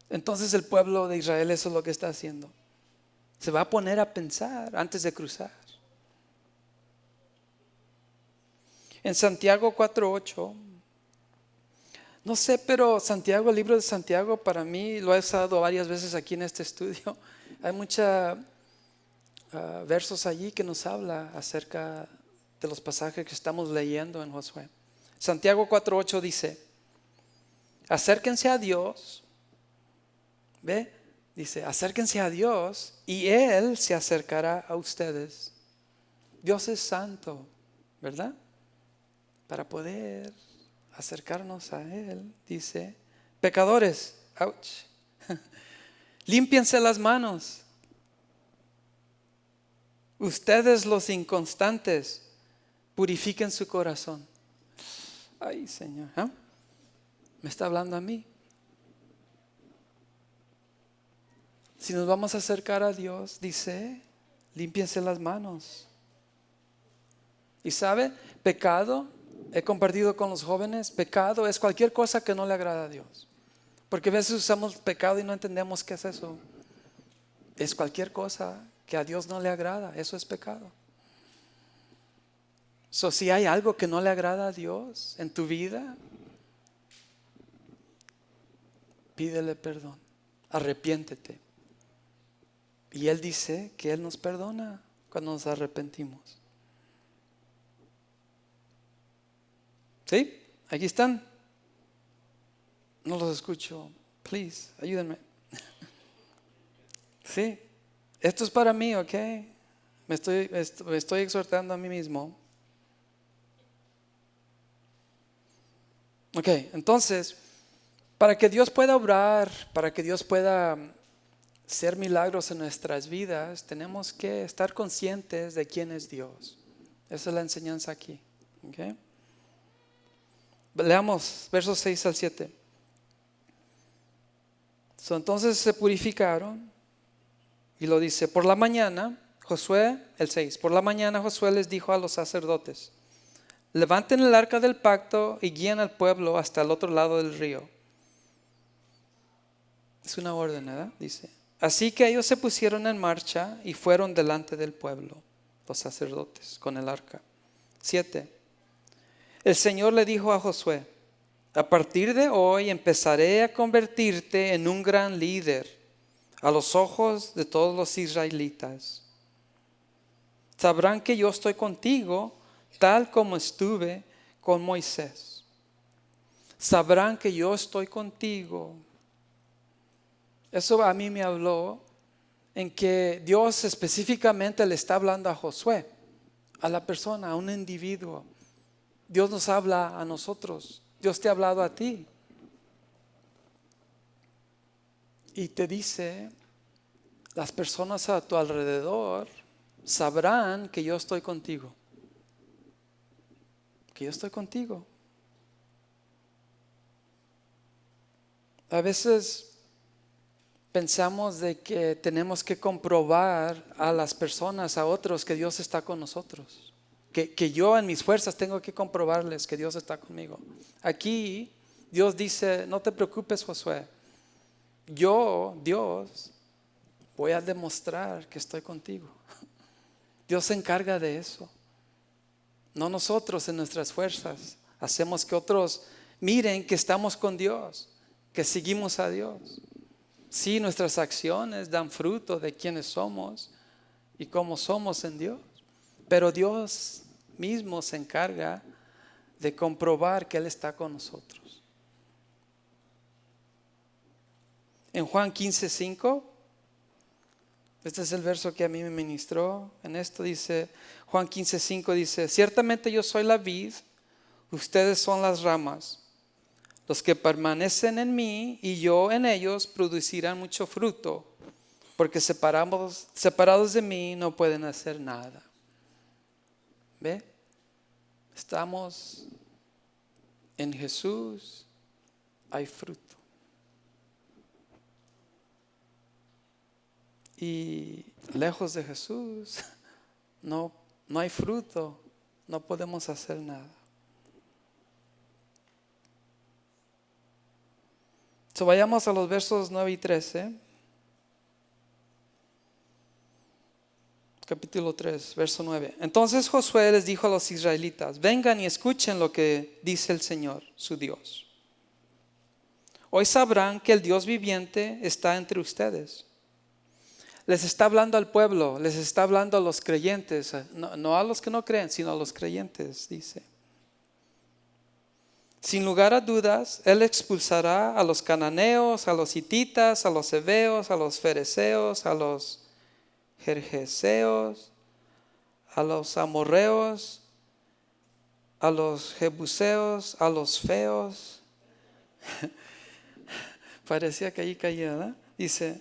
Entonces el pueblo de Israel eso es lo que está haciendo. Se va a poner a pensar antes de cruzar. En Santiago 4:8, no sé, pero Santiago, el libro de Santiago, para mí lo he usado varias veces aquí en este estudio. Hay muchos versos allí que nos habla acerca de los pasajes que estamos leyendo en Josué. Santiago 4:8 dice, acérquense a Dios, ¿ve? Dice, acérquense a Dios y Él se acercará a ustedes. Dios es santo, ¿verdad? Para poder acercarnos a Él, dice, pecadores, ouch, límpiense las manos. Ustedes los inconstantes, purifiquen su corazón. Ay, Señor, ¿eh? Me está hablando a mí. Si nos vamos a acercar a Dios, dice, límpiense las manos. Y sabe, pecado, he compartido con los jóvenes, pecado es cualquier cosa que no le agrada a Dios. Porque a veces usamos pecado y no entendemos qué es eso. Es cualquier cosa que a Dios no le agrada, eso es pecado. Si hay algo que no le agrada a Dios en tu vida, pídele perdón, arrepiéntete. Y Él dice que Él nos perdona cuando nos arrepentimos. ¿Sí? Aquí están. No los escucho. Please, ayúdenme. Sí. Esto es para mí, ¿ok? Me estoy exhortando a mí mismo. Ok, entonces, para que Dios pueda obrar, para que Dios pueda hacer milagros en nuestras vidas, tenemos que estar conscientes de quién es Dios. Esa es la enseñanza aquí. Okay. Leamos versos 6 al 7. Entonces se purificaron y lo dice, por la mañana, Josué, el 6, por la mañana Josué les dijo a los sacerdotes, levanten el arca del pacto y guíen al pueblo hasta el otro lado del río. Es una orden, ¿verdad? Dice. Así que ellos se pusieron en marcha y fueron delante del pueblo, los sacerdotes, con el arca. 7. El Señor le dijo a Josué, a partir de hoy empezaré a convertirte en un gran líder a los ojos de todos los israelitas. Sabrán que yo estoy contigo tal como estuve con Moisés. Sabrán que yo estoy contigo. Eso a mí me habló en que Dios específicamente le está hablando a Josué, a la persona, a un individuo. Dios nos habla a nosotros. Dios te ha hablado a ti. Y te dice, las personas a tu alrededor sabrán que yo estoy contigo. Que yo estoy contigo. A veces pensamos de que tenemos que comprobar a las personas, a otros, que Dios está con nosotros. Que yo en mis fuerzas tengo que comprobarles que Dios está conmigo. Aquí Dios dice, no te preocupes, Josué. Yo, Dios, voy a demostrar que estoy contigo. Dios se encarga de eso. No nosotros en nuestras fuerzas. Hacemos que otros miren que estamos con Dios, que seguimos a Dios. Sí, nuestras acciones dan fruto de quiénes somos y cómo somos en Dios. Pero Dios mismo se encarga de comprobar que Él está con nosotros. En Juan 15:5, este es el verso que a mí me ministró. En esto dice, Juan 15:5 dice, ciertamente yo soy la vid, ustedes son las ramas. Los que permanecen en mí y yo en ellos producirán mucho fruto, porque separados de mí no pueden hacer nada. ¿Ve? Estamos en Jesús, hay fruto. Y lejos de Jesús no hay fruto, no podemos hacer nada. Vayamos a los versos 9 y 13. Capítulo 3, verso 9. Entonces Josué les dijo a los israelitas, vengan y escuchen lo que dice el Señor, su Dios. Hoy sabrán que el Dios viviente está entre ustedes. Les está hablando al pueblo, les está hablando a los creyentes, no a los que no creen, sino a los creyentes, dice. Sin lugar a dudas, Él expulsará a los cananeos, a los hititas, a los heveos, a los fereceos, a los jerjeseos, a los amorreos, a los jebuseos, a los feos. Parecía que ahí caía, ¿verdad? Dice,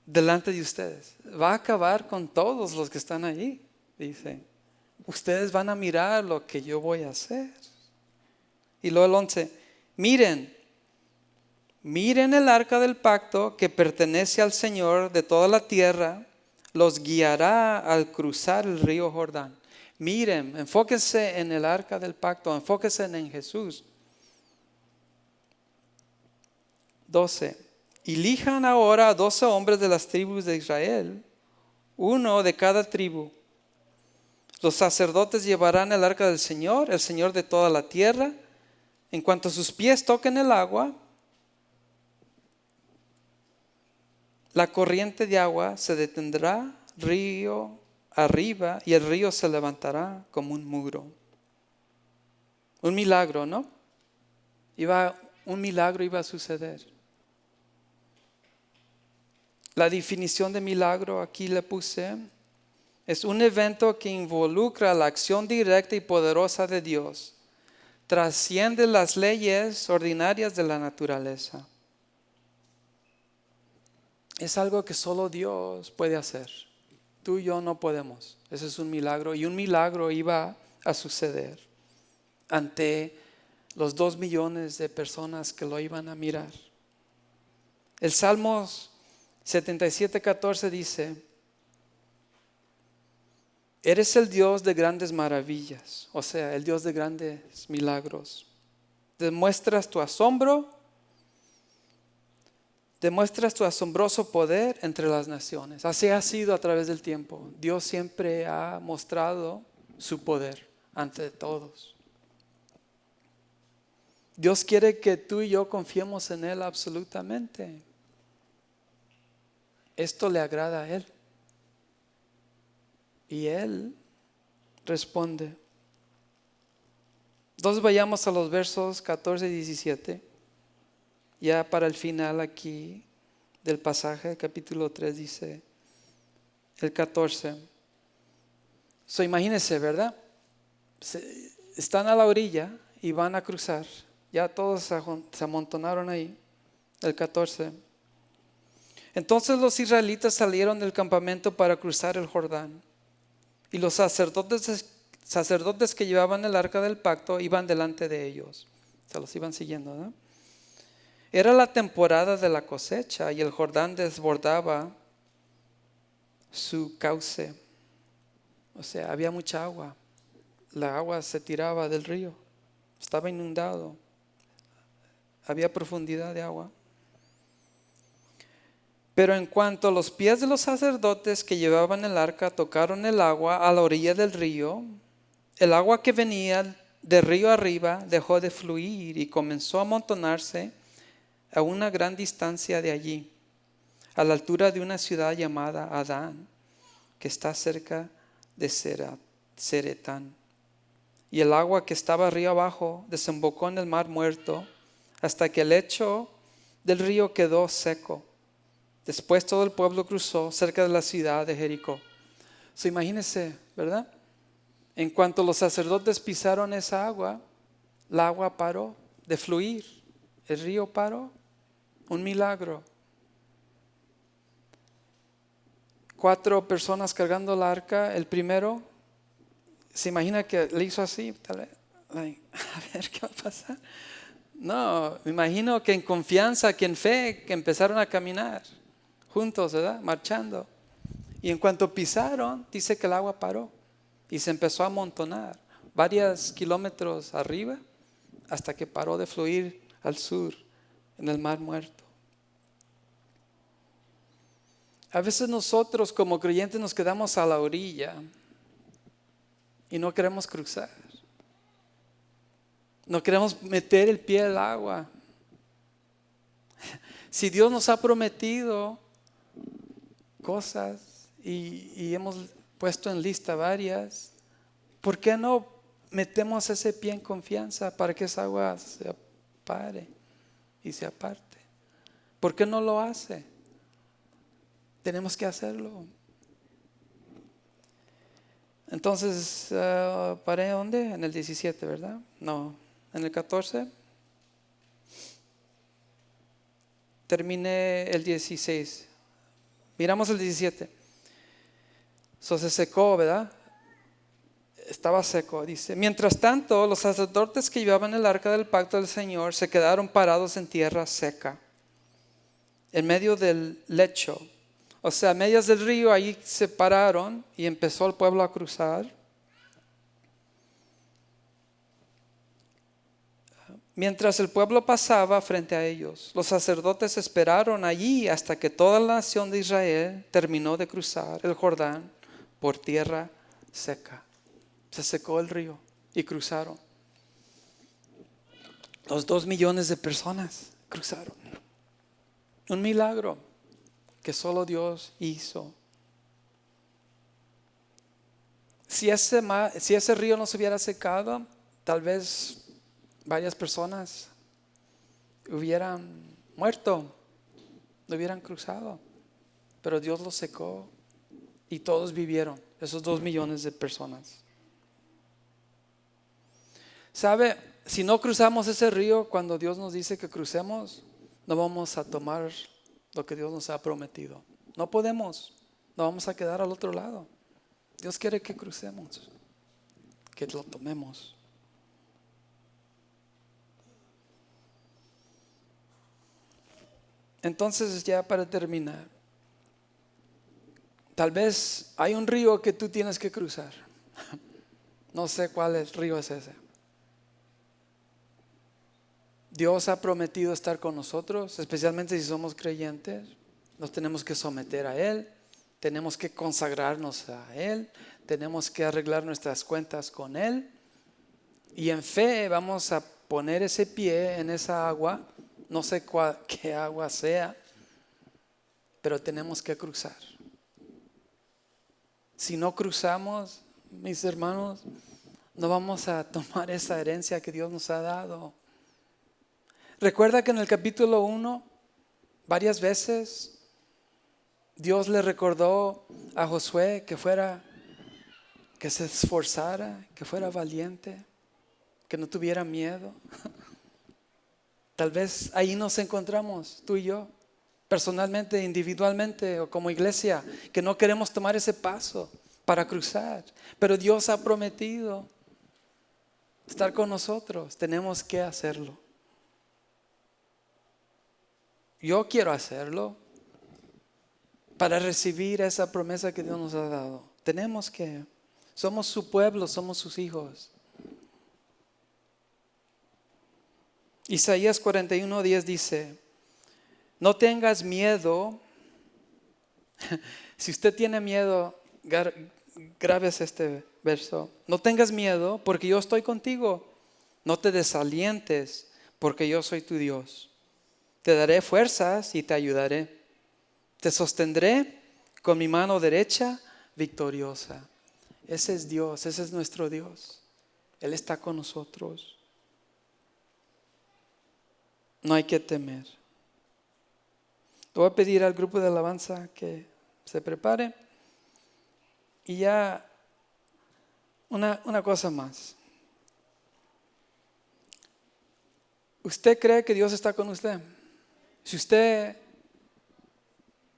delante de ustedes. Va a acabar con todos los que están ahí. Dice, ustedes van a mirar lo que yo voy a hacer. Y luego el 11, miren el arca del pacto que pertenece al Señor de toda la tierra, los guiará al cruzar el río Jordán. Miren, enfóquense en el arca del pacto, enfóquense en Jesús. 12, elijan ahora a 12 hombres de las tribus de Israel, uno de cada tribu. Los sacerdotes llevarán el arca del Señor, el Señor de toda la tierra. En cuanto sus pies toquen el agua, la corriente de agua se detendrá río arriba y el río se levantará como un muro. Un milagro, ¿no? Un milagro iba a suceder. La definición de milagro aquí le puse, es un evento que involucra la acción directa y poderosa de Dios. Trasciende las leyes ordinarias de la naturaleza. Es algo que solo Dios puede hacer. Tú y yo no podemos. Ese es un milagro. Y un milagro iba a suceder ante los 2 millones de personas que lo iban a mirar. El Salmos 77:14 dice, eres el Dios de grandes maravillas, o sea, el Dios de grandes milagros. Demuestras tu asombro, demuestras tu asombroso poder entre las naciones. Así ha sido a través del tiempo. Dios siempre ha mostrado su poder ante todos. Dios quiere que tú y yo confiemos en Él absolutamente. Esto le agrada a Él. Y Él responde. Entonces vayamos a los versos 14 y 17. Ya para el final aquí del pasaje, capítulo 3 dice el 14. Imagínense, ¿verdad? Están a la orilla y van a cruzar. Ya todos se amontonaron ahí. El 14. Entonces los israelitas salieron del campamento para cruzar el Jordán. Y los sacerdotes que llevaban el arca del pacto iban delante de ellos. Se los iban siguiendo, ¿no? Era la temporada de la cosecha y el Jordán desbordaba su cauce. O sea, había mucha agua. La agua se tiraba del río. Estaba inundado. Había profundidad de agua. Pero en cuanto los pies de los sacerdotes que llevaban el arca tocaron el agua a la orilla del río, el agua que venía de río arriba dejó de fluir y comenzó a amontonarse a una gran distancia de allí, a la altura de una ciudad llamada Adán, que está cerca de Zeretán. Y el agua que estaba río abajo desembocó en el mar muerto hasta que el lecho del río quedó seco. Después todo el pueblo cruzó cerca de la ciudad de Jericó. Imagínense, ¿verdad? En cuanto los sacerdotes pisaron esa agua, la agua paró de fluir. El río paró. Un milagro. 4 personas cargando el arca. El primero, se imagina que le hizo así. A ver qué va a pasar. No, me imagino que en confianza, que en fe, que empezaron a caminar juntos, ¿verdad? Marchando. Y en cuanto pisaron, dice que el agua paró y se empezó a amontonar varios kilómetros arriba hasta que paró de fluir al sur en el mar muerto. A veces nosotros como creyentes nos quedamos a la orilla y no queremos cruzar. No queremos meter el pie al agua. Si Dios nos ha prometido cosas y hemos puesto en lista varias, ¿por qué no metemos ese pie en confianza para que esa agua pare y se aparte. ¿Por qué no lo hace? Tenemos que hacerlo. Entonces, ¿paré dónde? En el 17, ¿verdad? No, en el 14. Terminé el 16. Miramos el 17. Eso se secó, ¿verdad? Estaba seco, dice. Mientras tanto, los sacerdotes que llevaban el arca del pacto del Señor se quedaron parados en tierra seca, en medio del lecho. O sea, a medias del río, ahí se pararon y empezó el pueblo a cruzar. Mientras el pueblo pasaba frente a ellos, los sacerdotes esperaron allí hasta que toda la nación de Israel terminó de cruzar el Jordán por tierra seca. Se secó el río y cruzaron. Los 2 millones de personas cruzaron. Un milagro que solo Dios hizo. Si ese río no se hubiera secado, tal vez varias personas hubieran muerto, no hubieran cruzado. Pero Dios lo secó y todos vivieron, esos 2 millones de personas. ¿Sabe? Si no cruzamos ese río cuando Dios nos dice que crucemos, no vamos a tomar lo que Dios nos ha prometido. No podemos, no vamos a quedar al otro lado. Dios quiere que crucemos, que lo tomemos. Entonces, ya para terminar, tal vez hay un río que tú tienes que cruzar. No sé cuál río es ese. Dios ha prometido estar con nosotros, especialmente si somos creyentes. Nos tenemos que someter a Él, tenemos que consagrarnos a Él, tenemos que arreglar nuestras cuentas con Él. Y en fe vamos a poner ese pie en esa agua, no sé qué agua sea, pero tenemos que cruzar. Si no cruzamos, mis hermanos, no vamos a tomar esa herencia que Dios nos ha dado. Recuerda que en el capítulo 1, varias veces, Dios le recordó a Josué que se esforzara, que fuera valiente, que no tuviera miedo. Tal vez ahí nos encontramos, tú y yo, personalmente, individualmente o como iglesia, que no queremos tomar ese paso para cruzar. Pero Dios ha prometido estar con nosotros, tenemos que hacerlo. Yo quiero hacerlo para recibir esa promesa que Dios nos ha dado. Tenemos que, somos su pueblo, somos sus hijos. Isaías 41:10 dice, no tengas miedo. Si usted tiene miedo, grábese este verso. No tengas miedo porque yo estoy contigo. No te desalientes porque yo soy tu Dios. Te daré fuerzas y te ayudaré. Te sostendré con mi mano derecha victoriosa. Ese es Dios, ese es nuestro Dios. Él está con nosotros. No hay que temer. Voy a pedir al grupo de alabanza que se prepare. Y ya una cosa más. ¿Usted cree que Dios está con usted? Si usted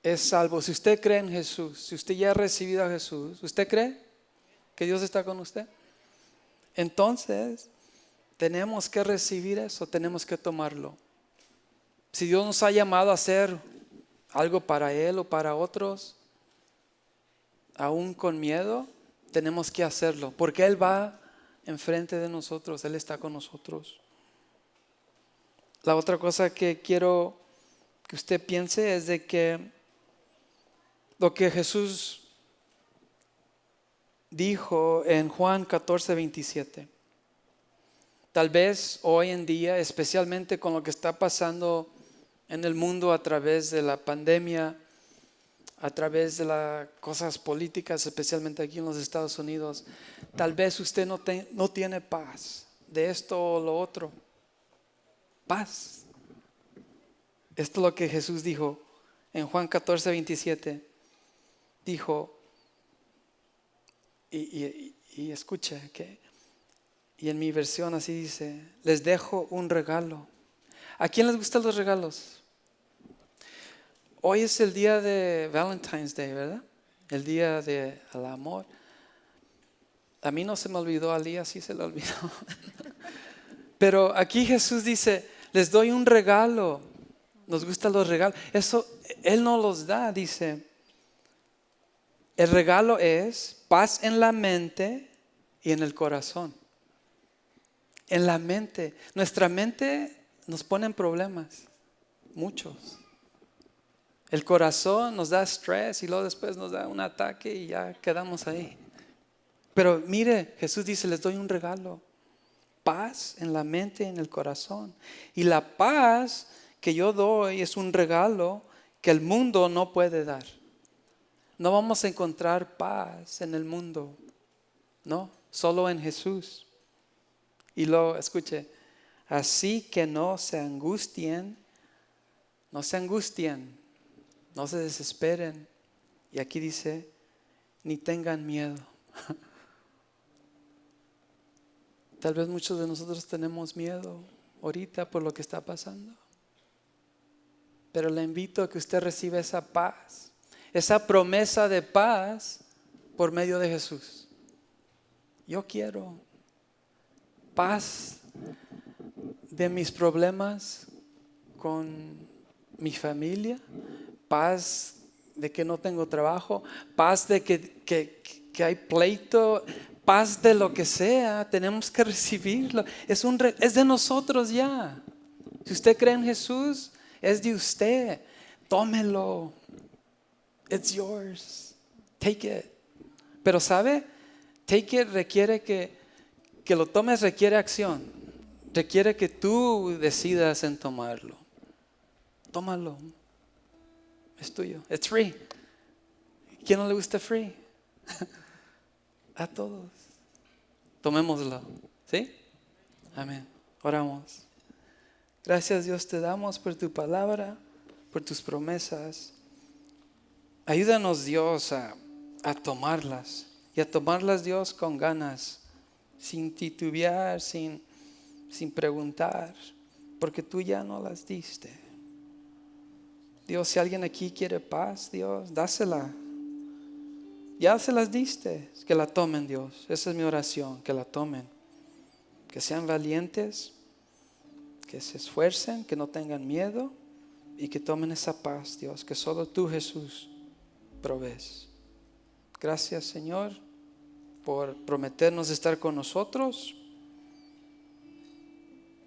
es salvo, si usted cree en Jesús, si usted ya ha recibido a Jesús, ¿usted cree que Dios está con usted? Entonces, tenemos que recibir eso, tenemos que tomarlo. Si Dios nos ha llamado a hacer algo para Él o para otros, aún con miedo, tenemos que hacerlo, porque Él va enfrente de nosotros, Él está con nosotros. La otra cosa que quiero que usted piense es de que lo que Jesús dijo en Juan 14:27. Tal vez hoy en día, especialmente con lo que está pasando en el mundo a través de la pandemia, a través de las cosas políticas, especialmente aquí en los Estados Unidos, tal vez usted no tiene paz de esto o lo otro. Paz. Esto es lo que Jesús dijo en Juan 14:27. Dijo, y escucha, y en mi versión así dice, les dejo un regalo. ¿A quién les gustan los regalos? Hoy es el día de Valentine's Day, ¿verdad? El día del amor. A mí no se me olvidó, a Lía sí se le olvidó. Pero aquí Jesús dice, les doy un regalo. Nos gustan los regalos. Eso Él no los da, dice. El regalo es paz en la mente y en el corazón. En la mente. Nuestra mente nos pone en problemas. Muchos. El corazón nos da estrés y luego después nos da un ataque y ya quedamos ahí. Pero mire, Jesús dice, les doy un regalo. Paz en la mente y en el corazón. Y la paz que yo doy es un regalo que el mundo no puede dar. No vamos a encontrar paz en el mundo. No, solo en Jesús. Y luego, escuche, así que no se angustien, no se desesperen. Y aquí dice, ni tengan miedo. Tal vez muchos de nosotros tenemos miedo ahorita por lo que está pasando. Pero le invito a que usted reciba esa paz, esa promesa de paz por medio de Jesús. Yo quiero paz de mis problemas con mi familia, paz de que no tengo trabajo, paz de que hay pleito, paz de lo que sea. Tenemos que recibirlo. Es de nosotros ya. Si usted cree en Jesús, es de usted. Tómelo. It's yours. Take it. Pero ¿sabe? Take it requiere que lo tomes, requiere acción. Requiere que tú decidas en tomarlo. Tómalo. Es tuyo. It's free. ¿Quién no le gusta free? A todos. Tomémoslo. ¿Sí? Amén. Oramos. Gracias, Dios, te damos por tu palabra, por tus promesas. Ayúdanos, Dios, a tomarlas. Y a tomarlas, Dios, con ganas. Sin titubear, sin preguntar. Porque tú ya no las diste. Dios, si alguien aquí quiere paz, Dios, dásela. Ya se las diste, que la tomen, Dios. Esa es mi oración, que la tomen. Que sean valientes, que se esfuercen, que no tengan miedo y que tomen esa paz, Dios, que solo tú, Jesús, provees. Gracias, Señor, por prometernos estar con nosotros.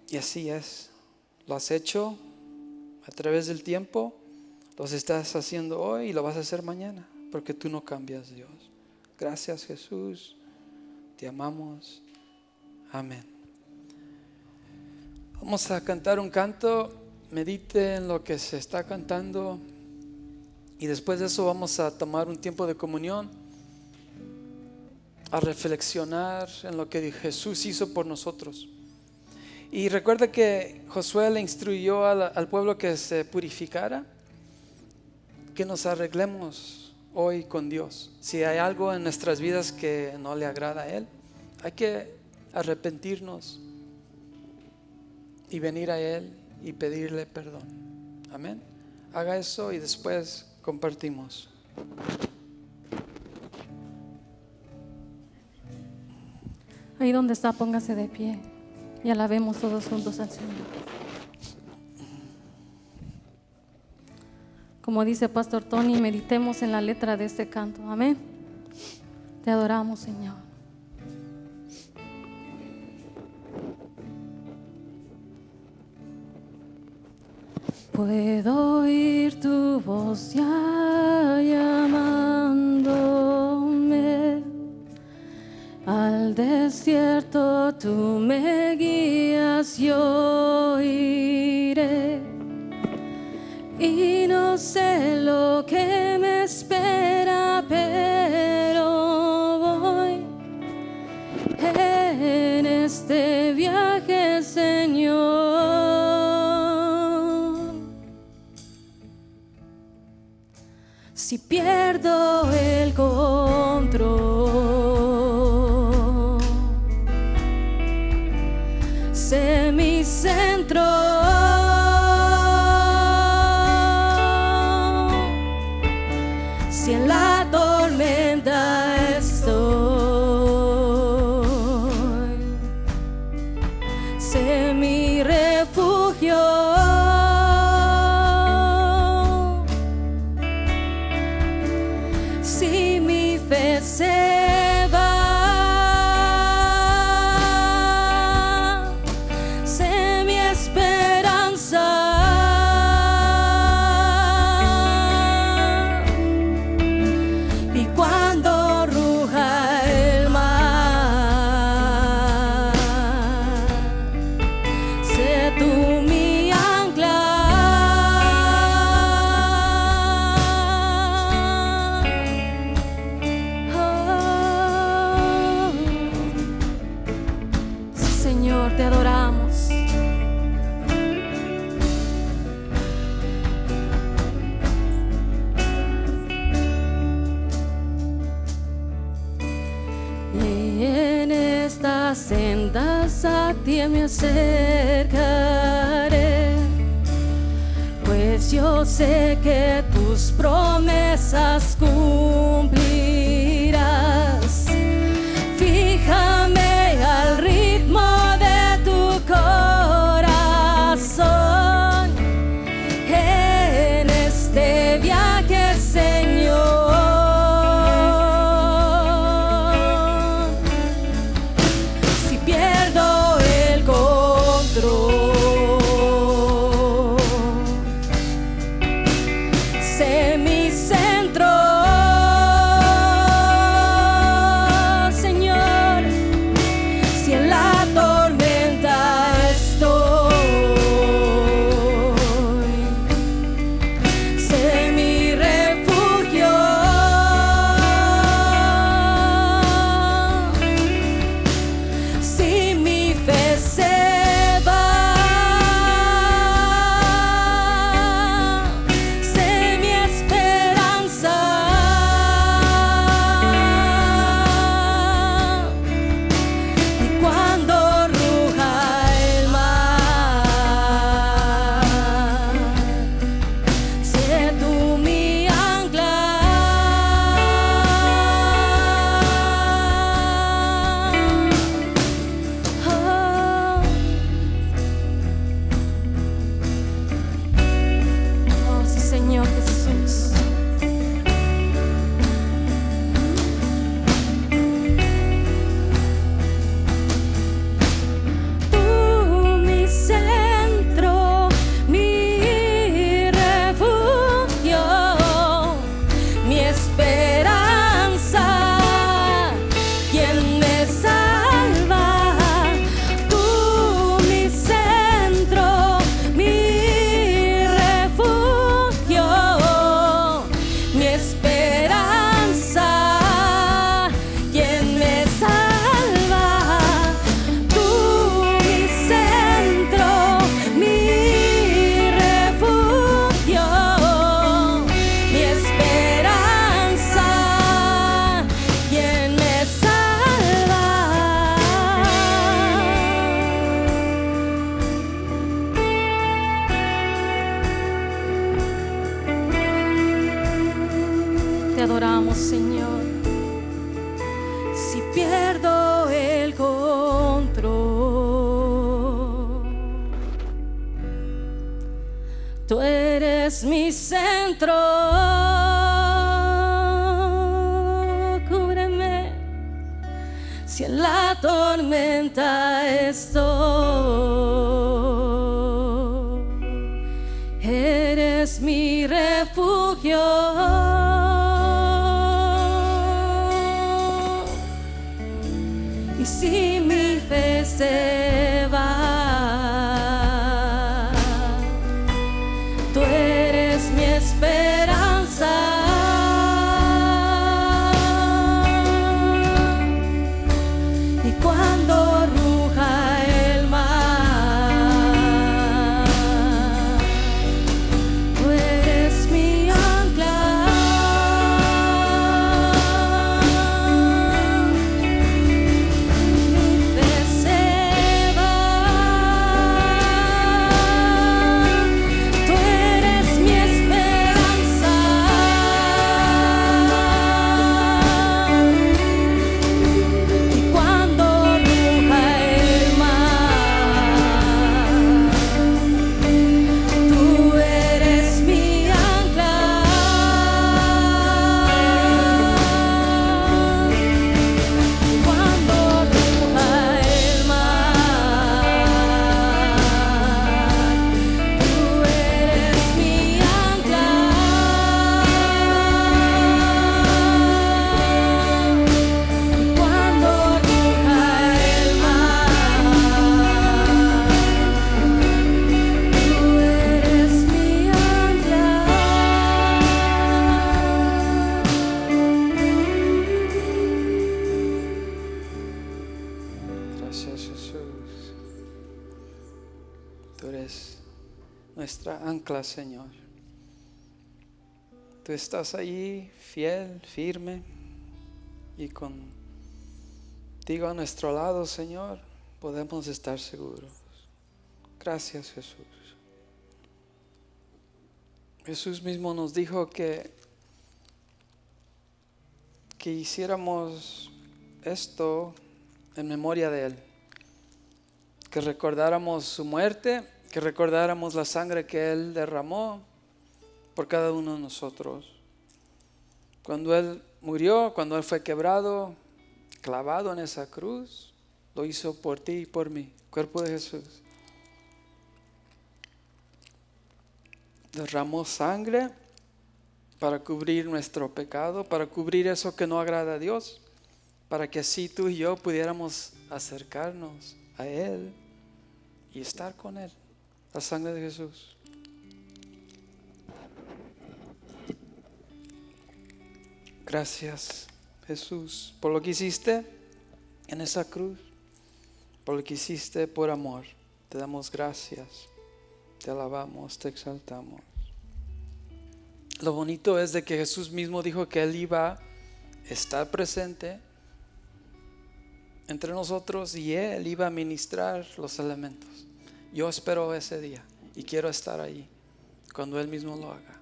Y así es. Lo has hecho a través del tiempo, lo estás haciendo hoy y lo vas a hacer mañana. Porque tú no cambias, Dios. Gracias, Jesús. Te amamos. Amén. Vamos a cantar un canto. Medite en lo que se está cantando. Y después de eso vamos a tomar un tiempo de comunión. A reflexionar en lo que Jesús hizo por nosotros. Y recuerda que Josué le instruyó al pueblo que se purificara. Que nos arreglemos hoy con Dios. Si hay algo en nuestras vidas que no le agrada a Él, hay que arrepentirnos y venir a Él y pedirle perdón. Amén. Haga eso y después compartimos. Ahí donde está, póngase de pie y alabemos todos juntos al Señor. Como dice Pastor Tony, meditemos en la letra de este canto. Amén. Te adoramos, Señor. Puedo oír tu voz ya llamándome. Al desierto tú me guías, yo iré. Y no sé lo que me espera, pero voy en este viaje, Señor. Si pierdo el control, sé mi centro. Si en la tormenta estoy, sé mi refugio. Si mi fe se va, sé mi esperanza. Y cuando ruja el mar, sé tú mi ancla. Sí, Señor, te adoramos. Y en estas sendas a ti me acercaré, pues yo sé que tus promesas cumplirás. Fíjame al ritmo de tu corazón en este viaje, Señor. Si pierdo el control, sé mi centro. Señor, si en la tormenta estoy, sé mi refugio. Si mi fe se va, sé mi esperanza. Y cuando ruja el mar, sé tú mi ancla. Oh, sí, Señor Jesús. Tú mi centro, mi refugio, mi esperanza, quien me salva. Tú mi centro, mi refugio, mi esperanza, quien me salva. Tú mi centro, mi refugio, mi esperanza, quien me salva. Te adoramos, Señor. Si pierdo el control, tú eres mi centro. Cúbreme si en la tormenta estoy, eres mi refugio. Y si mi fe se va, tú eres mi esperanza. Y cuando ruja el mar, tú eres mi ancla. nuestra ancla, Señor. Tú estás ahí fiel, firme, y contigo a nuestro lado, Señor, podemos estar seguros. Gracias, Jesús. Jesús mismo nos dijo que hiciéramos esto en memoria de Él, que recordáramos su muerte, que recordáramos la sangre que Él derramó por cada uno de nosotros. Cuando Él murió, cuando Él fue quebrado, clavado en esa cruz, lo hizo por ti y por mí, cuerpo de Jesús. Derramó sangre para cubrir nuestro pecado, para cubrir eso que no agrada a Dios, para que así tú y yo pudiéramos acercarnos a Él y estar con Él. La sangre de Jesús. Gracias, Jesús, por lo que hiciste en esa cruz, por lo que hiciste por amor. Te damos gracias, te alabamos, te exaltamos. Lo bonito es de que Jesús mismo dijo que Él iba a estar presente entre nosotros y Él iba a ministrar los elementos. Yo espero ese día y quiero estar ahí cuando Él mismo lo haga.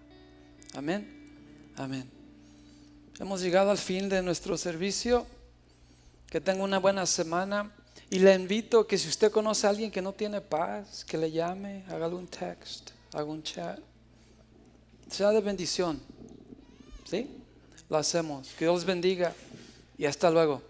Amén. Amén. Hemos llegado al fin de nuestro servicio. Que tenga una buena semana. Y le invito que si usted conoce a alguien que no tiene paz, que le llame, hágale un text, haga un chat. Sea de bendición. ¿Sí? Lo hacemos. Que Dios les bendiga y hasta luego.